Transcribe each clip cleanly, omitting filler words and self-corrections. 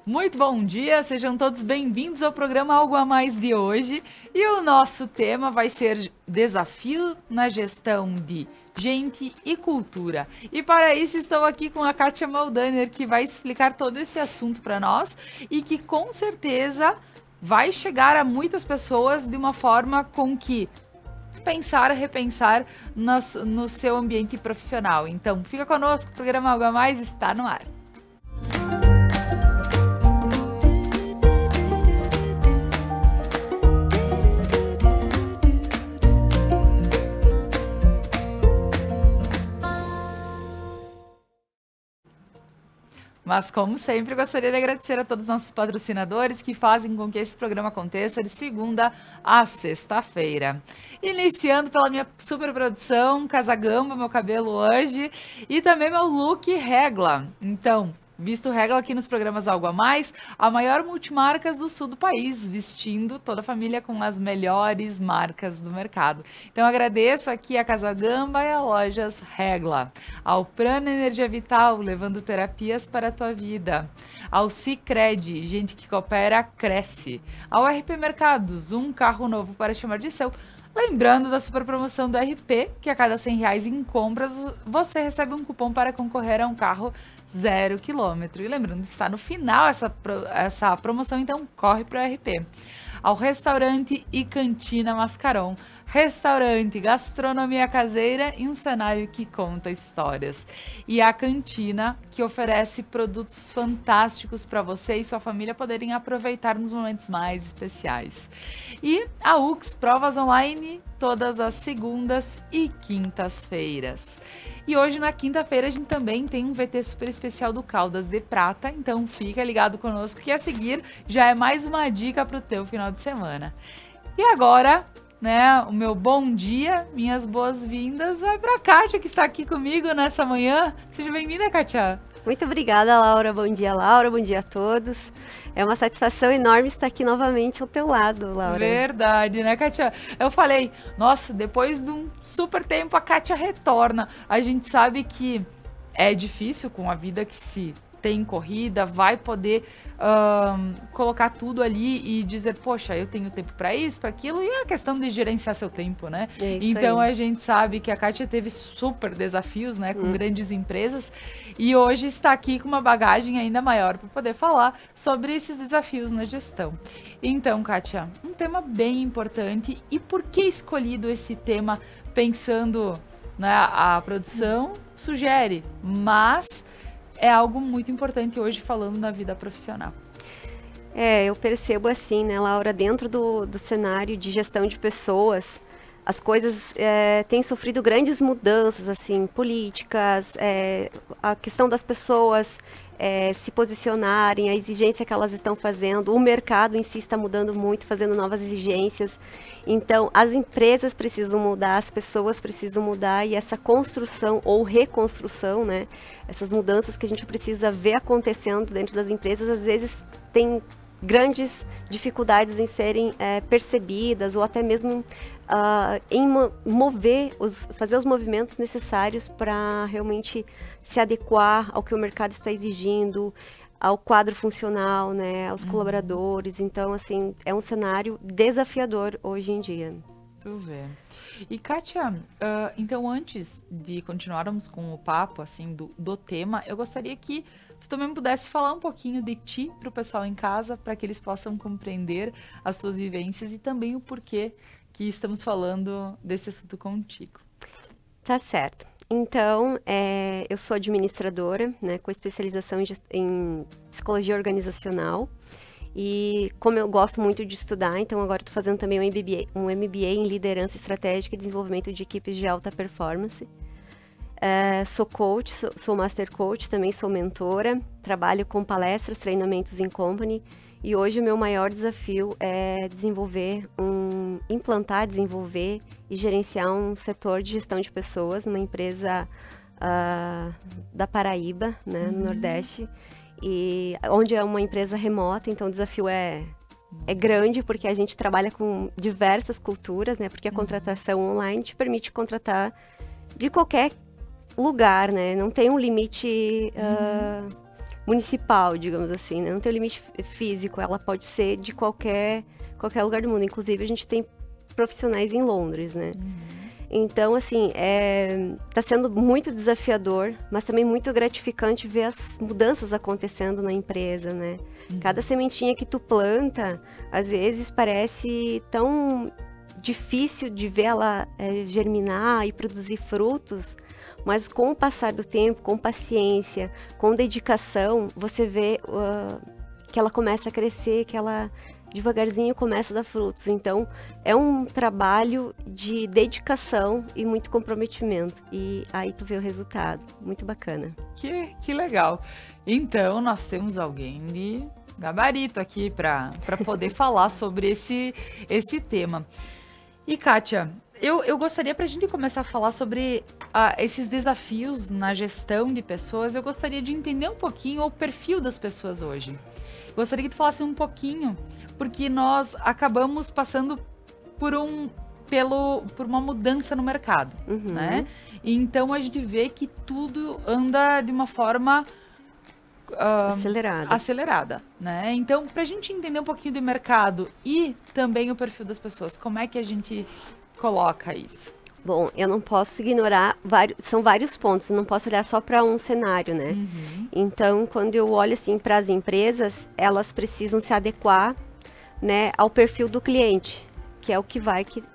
Muito bom dia, sejam todos bem-vindos ao programa Algo a Mais de hoje. E o nosso tema vai ser desafio na gestão de gente e cultura. E para isso estou aqui com a Kátia Maldaner, que vai explicar todo esse assunto para nós e que com certeza vai chegar a muitas pessoas de uma forma com que pensar, repensar no seu ambiente profissional. Então, fica conosco, o programa Algo a Mais está no ar. Mas, como sempre, gostaria de agradecer a todos os nossos patrocinadores que fazem com que esse programa aconteça de segunda a sexta-feira. Iniciando pela minha super produção, Casagamba, meu cabelo hoje, e também meu look Regla. Então, visto Regla aqui nos programas Algo a Mais, a maior multimarcas do sul do país, vestindo toda a família com as melhores marcas do mercado. Então agradeço aqui a Casa Gamba e a Lojas Regla, ao Prana Energia Vital, levando terapias para a tua vida, ao Sicredi, gente que coopera, cresce, ao RP Mercados, um carro novo para chamar de seu. Lembrando da super promoção do RP, que a cada R$100 em compras, você recebe um cupom para concorrer a um carro 0 km. E lembrando, está no final essa promoção, então corre para o RP. Ao Restaurante e Cantina Mascaron. Restaurante, gastronomia caseira e um cenário que conta histórias. E a cantina, que oferece produtos fantásticos para você e sua família poderem aproveitar nos momentos mais especiais. E a UX, provas online, todas as segundas e quintas-feiras. E hoje, na quinta-feira, a gente também tem um VT super especial do Caldas de Prata, então fica ligado conosco que a seguir já é mais uma dica para o teu final de semana. E agora, né, o meu bom dia, minhas boas-vindas, vai para a Kátia, que está aqui comigo nessa manhã. Seja bem-vinda, Kátia. Muito obrigada, Laura. Bom dia, Laura. Bom dia a todos. É uma satisfação enorme estar aqui novamente ao teu lado, Laura. Verdade, né, Kátia? Eu falei, nossa, depois de um super tempo a Kátia retorna. A gente sabe que é difícil com a vida que se tem corrida, vai poder colocar tudo ali e dizer, poxa, eu tenho tempo para isso, para aquilo, e é a questão de gerenciar seu tempo, né? Então a gente sabe que a Kátia teve super desafios, né, com grandes empresas, e hoje está aqui com uma bagagem ainda maior para poder falar sobre esses desafios na gestão. Então, Kátia, um tema bem importante, e por que escolhido esse tema pensando, né, a produção sugere, mas é algo muito importante hoje falando na vida profissional. Eu percebo assim, né, Laura, dentro do cenário de gestão de pessoas, as coisas têm sofrido grandes mudanças, assim, políticas, a questão das pessoas se posicionarem, a exigência que elas estão fazendo, o mercado em si está mudando muito, fazendo novas exigências. Então, as empresas precisam mudar, as pessoas precisam mudar, e essa construção ou reconstrução, né, essas mudanças que a gente precisa ver acontecendo dentro das empresas, às vezes tem grandes dificuldades em serem percebidas, ou até mesmo em fazer os movimentos necessários para realmente se adequar ao que o mercado está exigindo, ao quadro funcional, né, aos colaboradores. Então, assim, é um cenário desafiador hoje em dia. Tu vê. E, Kátia, então antes de continuarmos com o papo, assim, do tema, eu gostaria que tu também pudesse falar um pouquinho de ti para o pessoal em casa, para que eles possam compreender as tuas vivências e também o porquê que estamos falando desse assunto contigo. Tá certo. Então, eu sou administradora, né, com especialização em psicologia organizacional. E como eu gosto muito de estudar, então agora estou fazendo também um MBA em liderança estratégica e desenvolvimento de equipes de alta performance. Sou coach, sou master coach, também sou mentora, trabalho com palestras, treinamentos em company, e hoje o meu maior desafio é implantar, desenvolver e gerenciar um setor de gestão de pessoas numa empresa da Paraíba, né, no Nordeste, e onde é uma empresa remota, então o desafio é grande, porque a gente trabalha com diversas culturas, né, porque a contratação online te permite contratar de qualquer lugar, né, não tem um limite municipal, digamos assim, né? Não tem um limite físico, ela pode ser de qualquer lugar do mundo. Inclusive, a gente tem profissionais em Londres, né? Então, assim, tá sendo muito desafiador, mas também muito gratificante ver as mudanças acontecendo na empresa, né? Cada sementinha que tu planta, às vezes parece tão difícil de ver ela germinar e produzir frutos, mas com o passar do tempo, com paciência, com dedicação, você vê que ela começa a crescer, que ela devagarzinho começa a dar frutos. Então, é um trabalho de dedicação e muito comprometimento. E aí tu vê o resultado. Muito bacana. Que legal. Então, nós temos alguém de gabarito aqui para poder falar sobre esse tema. E, Kátia, eu gostaria, para a gente começar a falar sobre esses desafios na gestão de pessoas, eu gostaria de entender um pouquinho o perfil das pessoas hoje. Gostaria que tu falasse um pouquinho, porque nós acabamos passando por uma mudança no mercado, né? E então a gente vê que tudo anda de uma forma acelerada, né? Então, para a gente entender um pouquinho do mercado e também o perfil das pessoas, como é que a gente coloca isso? Bom, eu não posso ignorar, são vários pontos, eu não posso olhar só para um cenário, né? Então, quando eu olho assim para as empresas, elas precisam se adequar, né, ao perfil do cliente, que é o que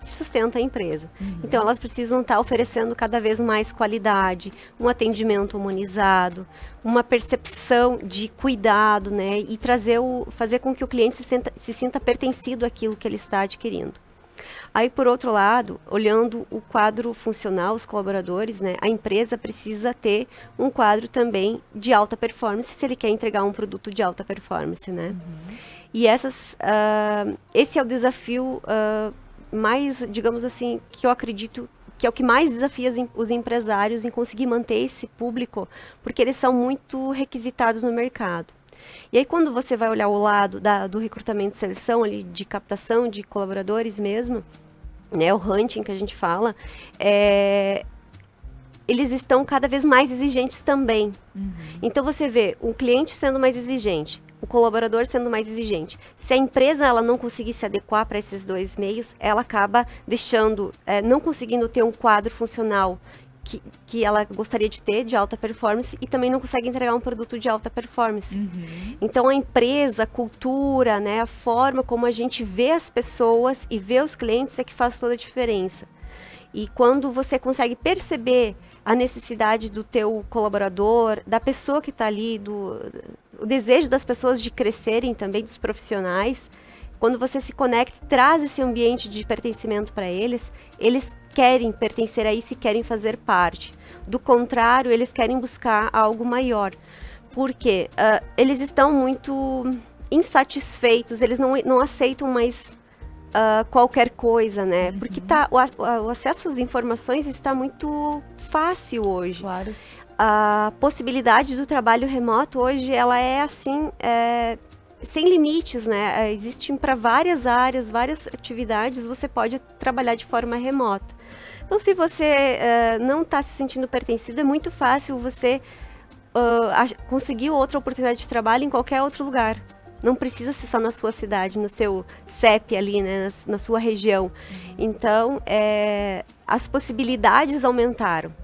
sustenta a empresa. Então, elas precisam estar oferecendo cada vez mais qualidade, um atendimento humanizado, uma percepção de cuidado, né, e fazer com que o cliente se sinta pertencido àquilo que ele está adquirindo. Aí, por outro lado, olhando o quadro funcional, os colaboradores, né, a empresa precisa ter um quadro também de alta performance, se ele quer entregar um produto de alta performance, né? E esse é o desafio mais, digamos assim, que eu acredito que é o que mais desafia os empresários em conseguir manter esse público, porque eles são muito requisitados no mercado. E aí, quando você vai olhar o lado do recrutamento e seleção, ali, de captação de colaboradores mesmo, né, o hunting que a gente fala, eles estão cada vez mais exigentes também. Então, você vê o cliente sendo mais exigente, o colaborador sendo mais exigente. Se a empresa ela não conseguir se adequar para esses dois meios, ela acaba não conseguindo ter um quadro funcional que ela gostaria de ter, de alta performance, e também não consegue entregar um produto de alta performance. Então, a empresa, a cultura, né, a forma como a gente vê as pessoas e vê os clientes é que faz toda a diferença. E quando você consegue perceber a necessidade do teu colaborador, da pessoa que está ali, o desejo das pessoas de crescerem também, dos profissionais, quando você se conecta e traz esse ambiente de pertencimento para eles querem pertencer a isso e querem fazer parte. Do contrário, eles querem buscar algo maior. Porque eles estão muito insatisfeitos, eles não aceitam mais qualquer coisa, né? Porque o acesso às informações está muito fácil hoje. Claro. A possibilidade do trabalho remoto hoje, ela é assim, sem limites, né? Existem para várias áreas, várias atividades, você pode trabalhar de forma remota. Então, se você não está se sentindo pertencido, é muito fácil você conseguir outra oportunidade de trabalho em qualquer outro lugar. Não precisa ser só na sua cidade, no seu CEP ali, né, na sua região. Então, as possibilidades aumentaram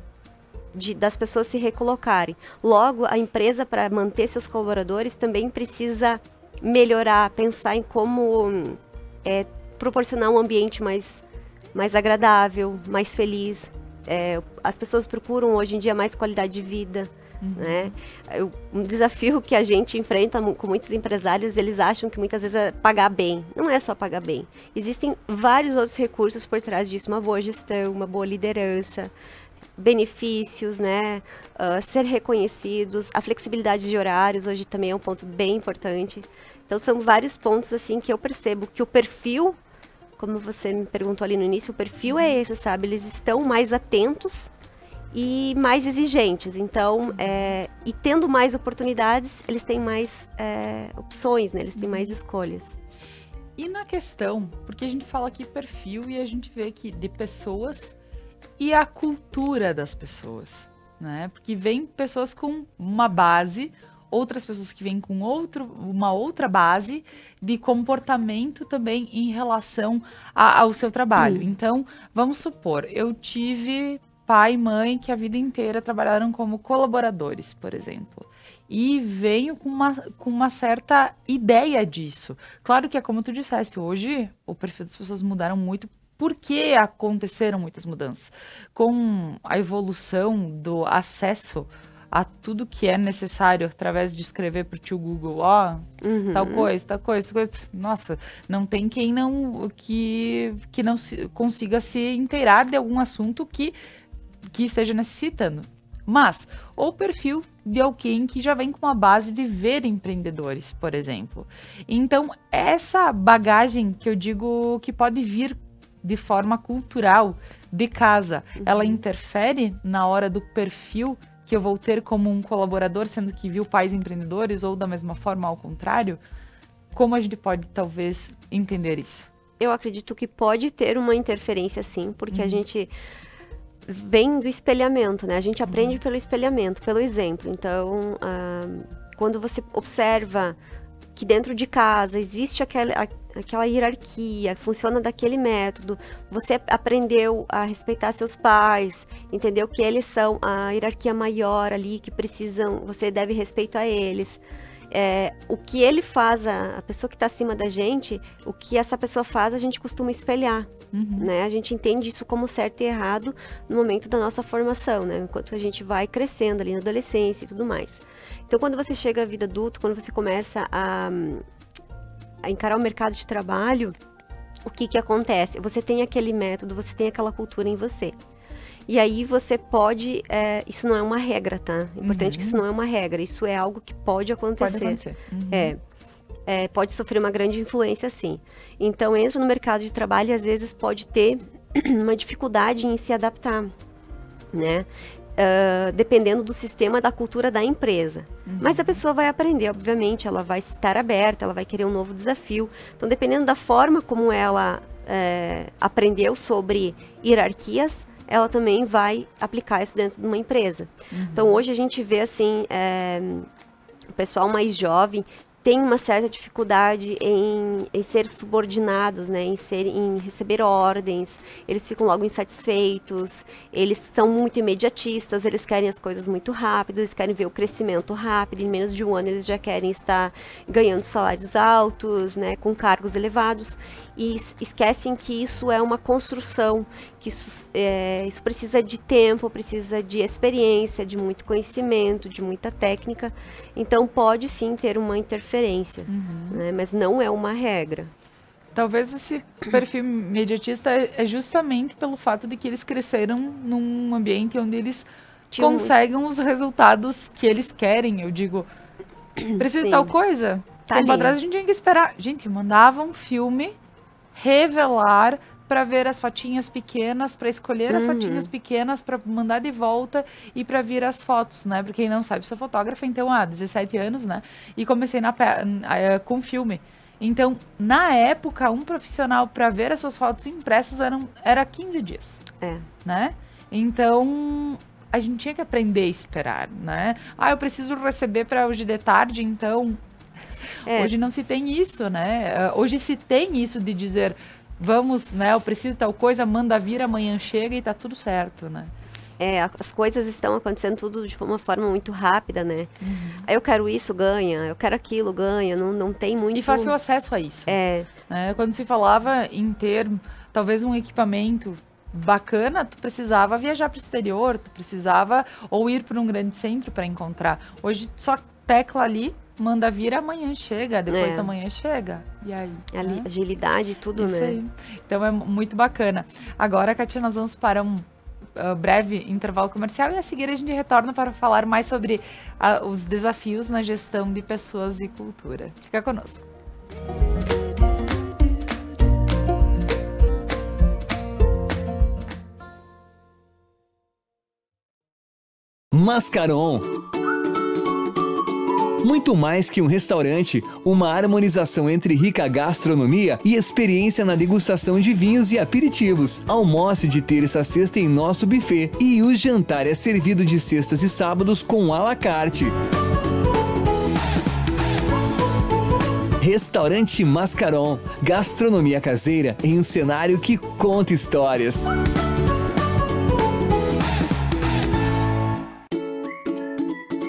das pessoas se recolocarem. Logo, a empresa, para manter seus colaboradores, também precisa melhorar, pensar em como proporcionar um ambiente mais agradável, mais feliz. As pessoas procuram hoje em dia mais qualidade de vida, né? Um desafio que a gente enfrenta com muitos empresários, eles acham que muitas vezes é pagar bem. Não é só pagar bem. Existem vários outros recursos por trás disso, uma boa gestão, uma boa liderança, benefícios, né? Ser reconhecidos, a flexibilidade de horários hoje também é um ponto bem importante. Então, são vários pontos assim que eu percebo que o perfil, como você me perguntou ali no início, o perfil é esse, sabe? Eles estão mais atentos e mais exigentes. Então, e tendo mais oportunidades, eles têm mais opções, né? Eles têm mais escolhas. E na questão, porque a gente fala aqui perfil e a gente vê aqui de pessoas e a cultura das pessoas, né? Porque vem pessoas com uma base, outras pessoas que vêm com uma outra base de comportamento também em relação ao seu trabalho. Então, vamos supor, eu tive pai e mãe que a vida inteira trabalharam como colaboradores, por exemplo. E venho com uma certa ideia disso. Claro que é como tu disseste, hoje o perfil das pessoas mudaram muito, porque aconteceram muitas mudanças. Com a evolução do acesso a tudo que é necessário através de escrever para o tio Google, tal coisa, tal coisa, tal coisa. Nossa, não tem quem não consiga se inteirar de algum assunto que esteja necessitando. Mas o perfil de alguém que já vem com uma base de ver empreendedores, por exemplo. Então, essa bagagem que eu digo que pode vir de forma cultural de casa, ela interfere na hora do perfil que eu vou ter como um colaborador, sendo que viu pais empreendedores, ou da mesma forma ao contrário? Como a gente pode, talvez, entender isso? Eu acredito que pode ter uma interferência, sim, porque a gente vem do espelhamento, né? A gente aprende pelo espelhamento, pelo exemplo. Então, quando você observa que dentro de casa existe aquela hierarquia, funciona daquele método, você aprendeu a respeitar seus pais, entendeu que eles são a hierarquia maior ali, que precisam, você deve respeito a eles. O que ele faz, a pessoa que está acima da gente, o que essa pessoa faz, a gente costuma espelhar, né? A gente entende isso como certo e errado no momento da nossa formação, né? Enquanto a gente vai crescendo ali na adolescência e tudo mais. Então, quando você chega à vida adulta, quando você começa a encarar o mercado de trabalho, o que acontece? Você tem aquele método, você tem aquela cultura em você. E aí você pode, isso não é uma regra, tá? Importante que isso não é uma regra, isso é algo que pode acontecer. Pode acontecer. Pode sofrer uma grande influência, sim. Então, entra no mercado de trabalho e às vezes pode ter uma dificuldade em se adaptar, né? Dependendo do sistema, da cultura da empresa. Mas a pessoa vai aprender, obviamente, ela vai estar aberta, ela vai querer um novo desafio. Então, dependendo da forma como ela aprendeu sobre hierarquias, ela também vai aplicar isso dentro de uma empresa. Então, hoje a gente vê, assim, o pessoal mais jovem tem uma certa dificuldade em ser subordinados, né, em receber ordens, eles ficam logo insatisfeitos, eles são muito imediatistas, eles querem as coisas muito rápido, eles querem ver o crescimento rápido, em menos de um ano eles já querem estar ganhando salários altos, né, com cargos elevados, e esquecem que isso é uma construção, que isso precisa de tempo, precisa de experiência, de muito conhecimento, de muita técnica. Então pode sim ter uma interferência, né? Mas não é uma regra. Talvez esse perfil imediatista é justamente pelo fato de que eles cresceram num ambiente onde eles conseguem os resultados que eles querem. Eu digo, preciso de tal coisa? Tempo atrás a gente tinha que esperar. Gente, mandava um filme revelar para ver as fotinhas pequenas, para escolher as fotinhas pequenas, para mandar de volta e para vir as fotos, né? Porque quem não sabe, sou fotógrafa, então, 17 anos, né? E comecei com filme. Então, na época, um profissional para ver as suas fotos impressas era 15 dias, né? Então, a gente tinha que aprender a esperar, né? Eu preciso receber para hoje de tarde, então... Hoje não se tem isso, né? Hoje se tem isso de dizer... Vamos, né? Eu preciso de tal coisa, manda vir, amanhã chega e tá tudo certo, né? As coisas estão acontecendo tudo de uma forma muito rápida, né? Aí eu quero isso, ganha. Eu quero aquilo, ganha. Não tem muito... E fácil acesso a isso. Né? Quando se falava em ter, talvez, um equipamento bacana, tu precisava viajar para o exterior, tu precisava ou ir para um grande centro para encontrar. Hoje, só tecla ali, manda vir, amanhã chega, depois da manhã chega. E aí? Né? Agilidade, tudo, isso né? Aí. Então é muito bacana. Agora, Katia, nós vamos para um breve intervalo comercial e a seguir a gente retorna para falar mais sobre os desafios na gestão de pessoas e cultura. Fica conosco. Mascaron. Muito mais que um restaurante, uma harmonização entre rica gastronomia e experiência na degustação de vinhos e aperitivos. Almoce de terça a sexta em nosso buffet e o jantar é servido de sextas e sábados com à la carte. Restaurante Mascaron, gastronomia caseira em um cenário que conta histórias.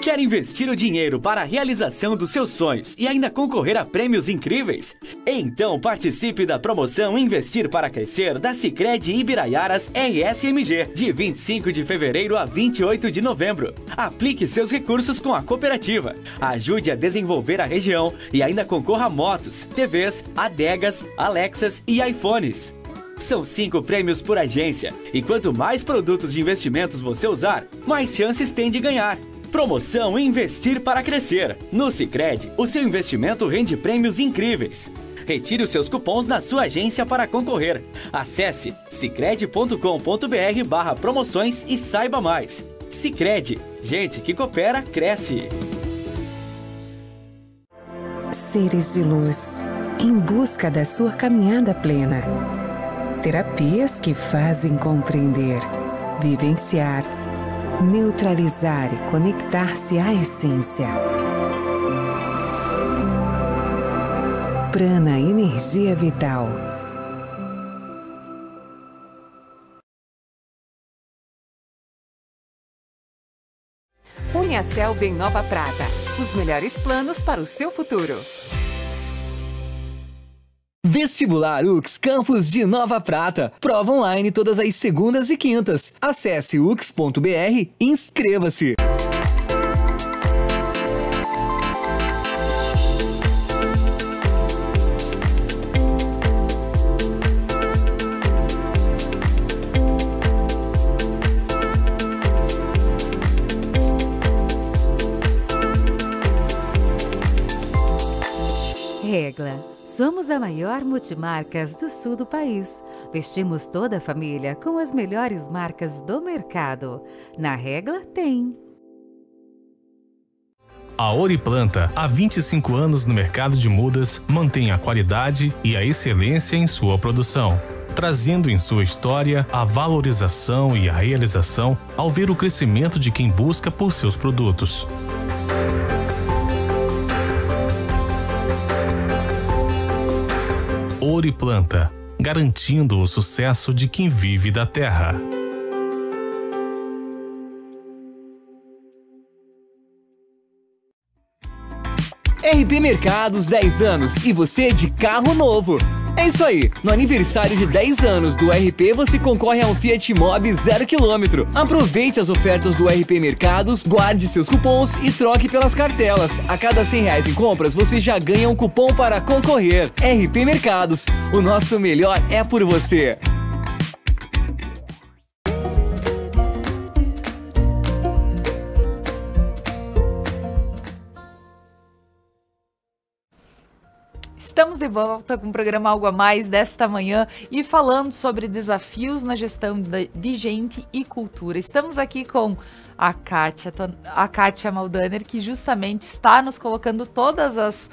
Quer investir o dinheiro para a realização dos seus sonhos e ainda concorrer a prêmios incríveis? Então participe da promoção Investir para Crescer da Sicredi Ibiraiaras RSMG, de 25 de fevereiro a 28 de novembro. Aplique seus recursos com a cooperativa, ajude a desenvolver a região e ainda concorra a motos, TVs, adegas, Alexas e iPhones. São 5 prêmios por agência e quanto mais produtos de investimentos você usar, mais chances tem de ganhar. Promoção Investir para Crescer. No Sicredi, o seu investimento rende prêmios incríveis. Retire os seus cupons na sua agência para concorrer. Acesse sicredi.com.br/promoções e saiba mais. Sicredi, gente que coopera, cresce. Seres de luz, em busca da sua caminhada plena. Terapias que fazem compreender, vivenciar, neutralizar e conectar-se à essência. Prana Energia Vital. Uniaselv em Nova Prata. Os melhores planos para o seu futuro. Vestibular UX Campus de Nova Prata. Prova online todas as segundas e quintas. Acesse ux.br e inscreva-se. Regla. Somos a maior multimarcas do sul do país. Vestimos toda a família com as melhores marcas do mercado. Na Regla tem. A Oriplanta, há 25 anos no mercado de mudas, mantém a qualidade e a excelência em sua produção, trazendo em sua história a valorização e a realização ao ver o crescimento de quem busca por seus produtos. Oriplanta, garantindo o sucesso de quem vive da terra. RP Mercados 10 anos e você de carro novo. É isso aí, no aniversário de 10 anos do RP você concorre a um Fiat Mobi 0 km. Aproveite as ofertas do RP Mercados, guarde seus cupons e troque pelas cartelas. A cada R$100 em compras você já ganha um cupom para concorrer. RP Mercados, o nosso melhor é por você. Estamos de volta com o programa Algo a Mais desta manhã e falando sobre desafios na gestão de gente e cultura. Estamos aqui com a Kátia Maldaner, que justamente está nos colocando todas as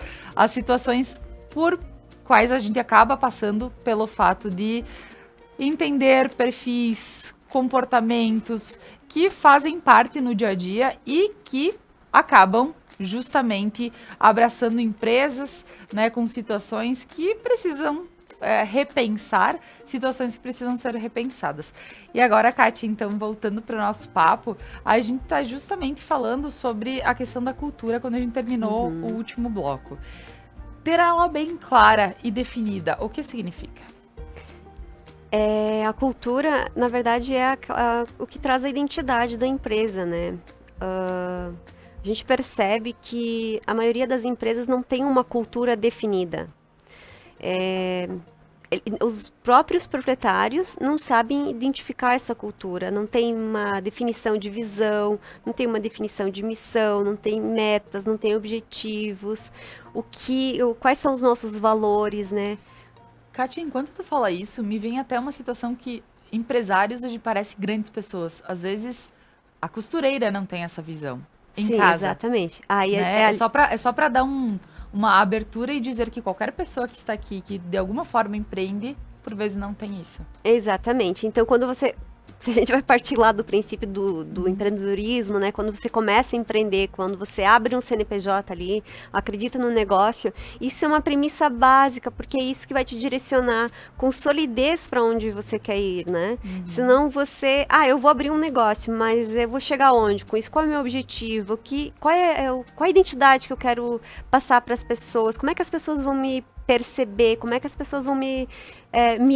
situações por quais a gente acaba passando pelo fato de entender perfis, comportamentos que fazem parte no dia a dia e que acabam justamente abraçando empresas, né, com situações que precisam repensar, situações que precisam ser repensadas. E agora, Kátia, então, voltando para o nosso papo, a gente está justamente falando sobre a questão da cultura quando a gente terminou o último bloco. Ter ela bem clara e definida, o que significa? A cultura, na verdade, é o que traz a identidade da empresa, né? A gente percebe que a maioria das empresas não tem uma cultura definida. Os próprios proprietários não sabem identificar essa cultura, não tem uma definição de visão, não tem uma definição de missão, não tem metas, não tem objetivos, quais são os nossos valores, né? Kátia, enquanto tu fala isso, me vem até uma situação que empresários hoje parecem grandes pessoas. Às vezes, a costureira não tem essa visão. Em Sim, casa. Exatamente. Aí é só para dar uma abertura e dizer que qualquer pessoa que está aqui, que de alguma forma empreende, por vezes não tem isso. Exatamente. Então, quando você se a gente vai partir lá do princípio do empreendedorismo, né? Quando você começa a empreender, quando você abre um CNPJ ali, acredita no negócio, isso é uma premissa básica, porque é isso que vai te direcionar com solidez para onde você quer ir, né? Senão você, eu vou abrir um negócio, mas eu vou chegar onde com isso? Qual é o meu objetivo? Qual é a identidade que eu quero passar para as pessoas? Como é que as pessoas vão me perceber? Como é que as pessoas vão me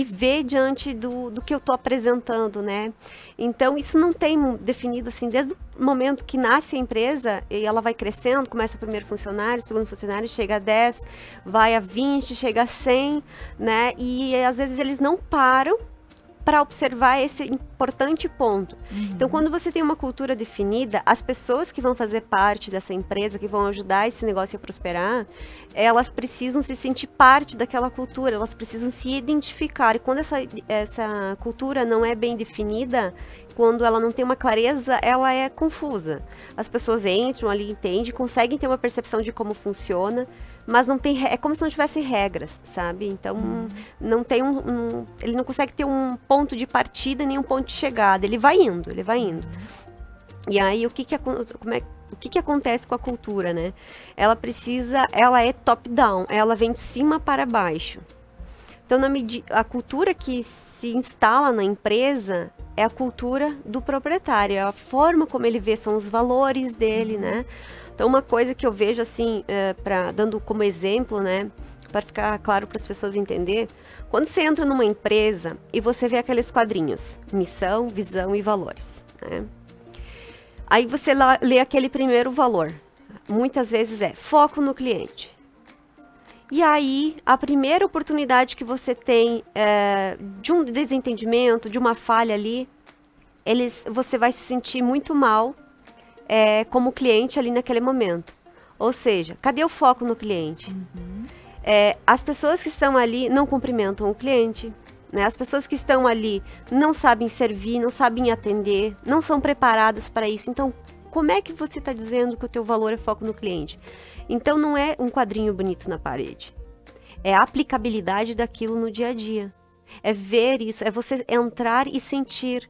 ver diante do que eu estou apresentando, né? Então, isso não tem definido, assim, desde o momento que nasce a empresa, e ela vai crescendo, começa o primeiro funcionário, o segundo funcionário, chega a 10, vai a 20, chega a 100, né? E às vezes eles não param para observar esse importante ponto. Então, quando você tem uma cultura definida, as pessoas que vão fazer parte dessa empresa, que vão ajudar esse negócio a prosperar, elas precisam se sentir parte daquela cultura, elas precisam se identificar. E quando essa cultura não é bem definida, quando ela não tem uma clareza, ela é confusa. As pessoas entram ali, entendem, conseguem ter uma percepção de como funciona, mas não tem, é como se não tivesse regras, sabe? Então, não tem ele não consegue ter um ponto de partida nem um ponto de chegada. Ele vai indo. E aí, o que acontece com a cultura, né? Ela é top-down, ela vem de cima para baixo. Então, a cultura que se instala na empresa é a cultura do proprietário, é a forma como ele vê, são os valores dele, né? Então, uma coisa que eu vejo, assim, dando como exemplo, né, para ficar claro para as pessoas entenderem, quando você entra numa empresa e você vê aqueles quadrinhos, missão, visão e valores, né? Aí você lê aquele primeiro valor, muitas vezes é foco no cliente. E aí, a primeira oportunidade que você tem de um desentendimento, de uma falha ali, você vai se sentir muito mal como cliente ali naquele momento. Ou seja, cadê o foco no cliente? As pessoas que estão ali não cumprimentam o cliente, né? As pessoas que estão ali não sabem servir, não sabem atender, não são preparadas para isso. Então, como é que você está dizendo que o teu valor é foco no cliente? Então, não é um quadrinho bonito na parede. É a aplicabilidade daquilo no dia a dia. É ver isso, é você entrar e sentir.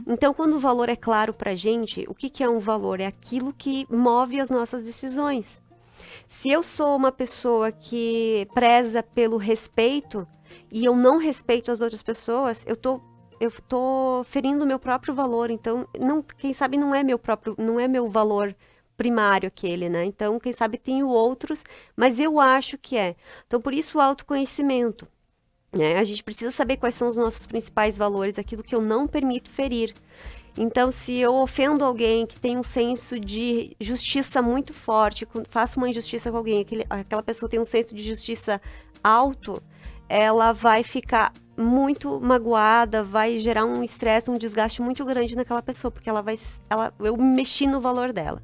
Então, quando o valor é claro para a gente, o que é um valor? É aquilo que move as nossas decisões. Se eu sou uma pessoa que preza pelo respeito e eu não respeito as outras pessoas, eu tô ferindo o meu próprio valor. Então, quem sabe não é meu valor primário aquele, né? Então, quem sabe tenho outros, mas eu acho que é. Então, por isso o autoconhecimento. A gente precisa saber quais são os nossos principais valores, aquilo que eu não permito ferir. Então, se eu ofendo alguém que tem um senso de justiça muito forte, faço uma injustiça com alguém, aquela pessoa tem um senso de justiça alto, ela vai ficar muito magoada, vai gerar um estresse, um desgaste muito grande naquela pessoa, porque eu mexi no valor dela.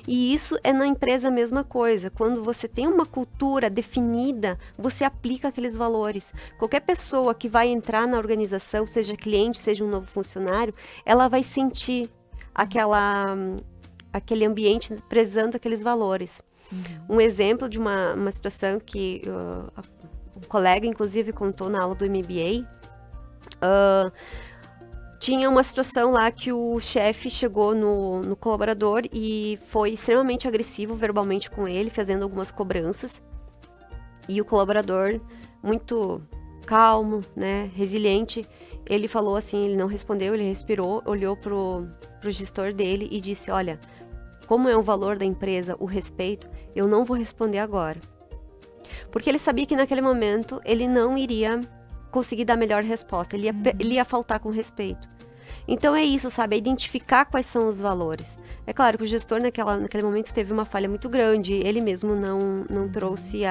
E isso é na empresa a mesma coisa. Quando você tem uma cultura definida, você aplica aqueles valores. Qualquer pessoa que vai entrar na organização, seja cliente, seja um novo funcionário, ela vai sentir aquele ambiente prezando aqueles valores. Um exemplo de uma situação que um colega, inclusive, contou na aula do MBA, tinha uma situação lá que o chefe chegou no colaborador e foi extremamente agressivo verbalmente com ele, fazendo algumas cobranças. E o colaborador, muito calmo, né, resiliente, ele falou assim, ele não respondeu, ele respirou, olhou pro gestor dele e disse, olha, como é o valor da empresa, o respeito, eu não vou responder agora. Porque ele sabia que naquele momento ele não iria conseguir dar a melhor resposta, ele ia faltar com respeito. Então é isso, sabe, é identificar quais são os valores. É claro que o gestor naquele momento teve uma falha muito grande, ele mesmo não trouxe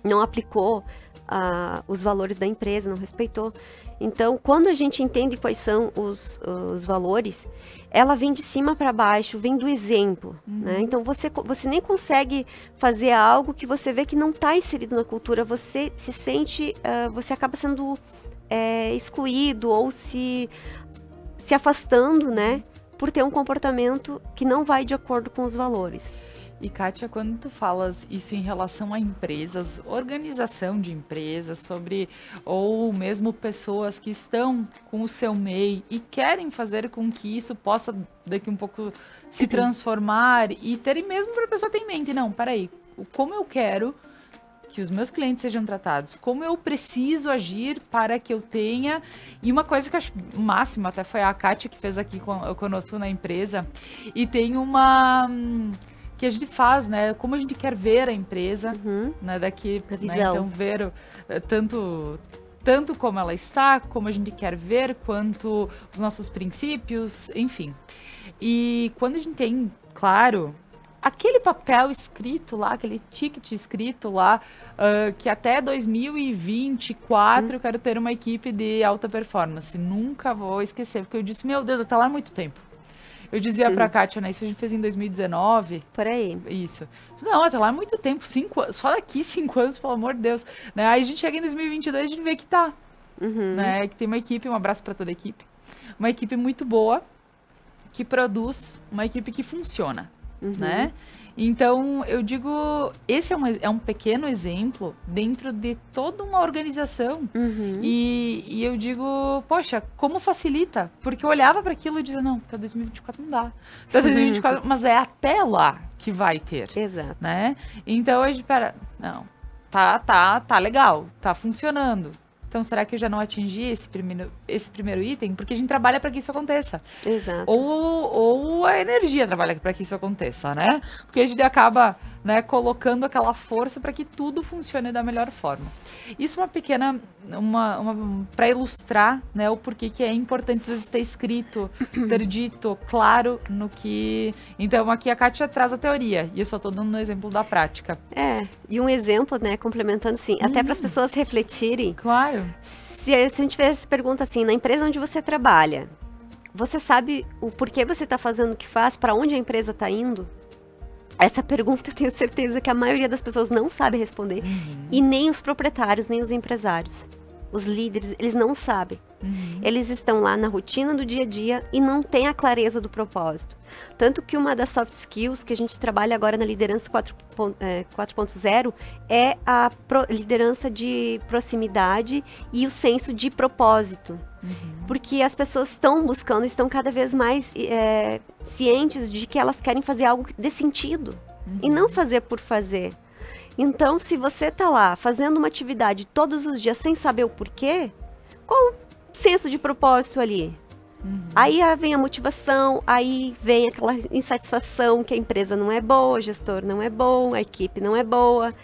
não aplicou os valores da empresa, não respeitou. Então, quando a gente entende quais são os valores, ela vem de cima para baixo, vem do exemplo, né? Então, você nem consegue fazer algo que você vê que não está inserido na cultura, você se sente, você acaba sendo excluído ou se afastando, né? Por ter um comportamento que não vai de acordo com os valores. E Kátia, quando tu falas isso em relação a empresas, organização de empresas, ou mesmo pessoas que estão com o seu MEI e querem fazer com que isso possa daqui um pouco se transformar e mesmo para a pessoa ter em mente, não, peraí, como eu quero que os meus clientes sejam tratados, como eu preciso agir para que eu tenha... E uma coisa que eu acho máxima, até foi a Kátia que fez aqui conosco na empresa, e tem uma... que a gente faz, né? Como a gente quer ver a empresa, né? Daqui, né? Então, ver tanto como ela está, como a gente quer ver, quanto os nossos princípios, enfim. E quando a gente tem, claro, aquele papel escrito lá, aquele ticket escrito lá, que até 2024 eu quero ter uma equipe de alta performance. Nunca vou esquecer, porque eu disse, meu Deus, eu tô lá há muito tempo. Eu dizia pra Kátia, né? Isso a gente fez em 2019. Por aí. Isso. Não, até lá há muito tempo. 5 anos. Só daqui 5 anos, pelo amor de Deus. Né? Aí a gente chega em 2022 e a gente vê que tá. Né? Que tem uma equipe, um abraço pra toda a equipe. Uma equipe muito boa, que produz, uma equipe que funciona. Né? Então, eu digo, esse é um pequeno exemplo dentro de toda uma organização. E eu digo, poxa, como facilita? Porque eu olhava para aquilo e dizia, não, até 2024 não dá. Até 2024, mas é até lá que vai ter. Exato. Né? Então, a gente, não, tá legal, tá funcionando. Então, será que eu já não atingi esse primeiro item? Porque a gente trabalha para que isso aconteça. Exato. Ou a energia trabalha para que isso aconteça, né? Porque a gente acaba, né, colocando aquela força para que tudo funcione da melhor forma. Isso é uma pequena, para ilustrar, né, o porquê que é importante às vezes ter escrito, ter dito claro no que... Então, aqui a Kátia traz a teoria, e eu só estou dando um exemplo da prática. E um exemplo, né, complementando assim, até para as pessoas refletirem. Claro. Se a gente tivesse pergunta assim, na empresa onde você trabalha, você sabe o porquê você está fazendo o que faz, para onde a empresa está indo? Essa pergunta eu tenho certeza que a maioria das pessoas não sabe responder. E nem os proprietários, nem os empresários. Os líderes, eles não sabem. Eles estão lá na rotina do dia a dia e não têm a clareza do propósito. Tanto que uma das soft skills que a gente trabalha agora na liderança 4.0 é a liderança de proximidade e o senso de propósito. Porque as pessoas estão cada vez mais cientes de que elas querem fazer algo que dê sentido. E não fazer por fazer. Então, se você tá lá fazendo uma atividade todos os dias sem saber o porquê, qual o senso de propósito ali? Aí vem a motivação, aí vem aquela insatisfação que a empresa não é boa, o gestor não é bom, a equipe não é boa.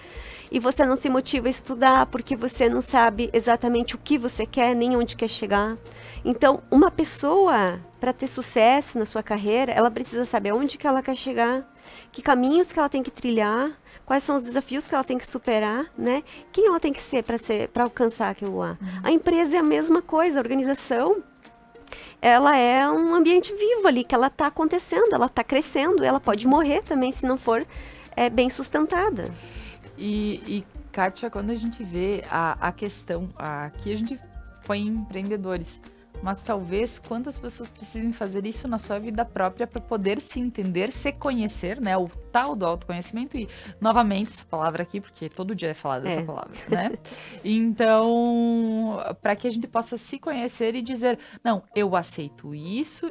E você não se motiva a estudar porque você não sabe exatamente o que você quer, nem onde quer chegar. Então, uma pessoa, para ter sucesso na sua carreira, ela precisa saber onde que ela quer chegar, que caminhos que ela tem que trilhar, quais são os desafios que ela tem que superar, né? Quem ela tem que ser para alcançar aquilo lá. A empresa é a mesma coisa, a organização, ela é um ambiente vivo ali, que ela está acontecendo, ela está crescendo, ela pode morrer também se não for bem sustentada. E Kátia, quando a gente vê a questão, aqui a gente põe empreendedores, mas talvez quantas pessoas precisem fazer isso na sua vida própria para poder se entender, se conhecer, né? O tal do autoconhecimento e, novamente, essa palavra aqui, porque todo dia é falada essa palavra, né? Então, para que a gente possa se conhecer e dizer, não, eu aceito isso,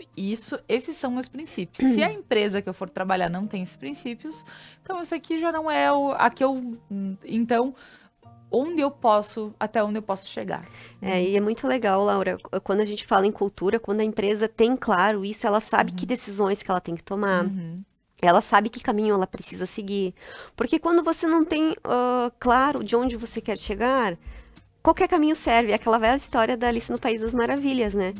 esses são meus princípios. Se a empresa que eu for trabalhar não tem esses princípios, então isso aqui já não é então... até onde eu posso chegar. E é muito legal, Laura, quando a gente fala em cultura, quando a empresa tem claro isso, ela sabe que decisões que ela tem que tomar, ela sabe que caminho ela precisa seguir. Porque quando você não tem claro de onde você quer chegar, qualquer caminho serve. É aquela velha história da Alice no País das Maravilhas, né?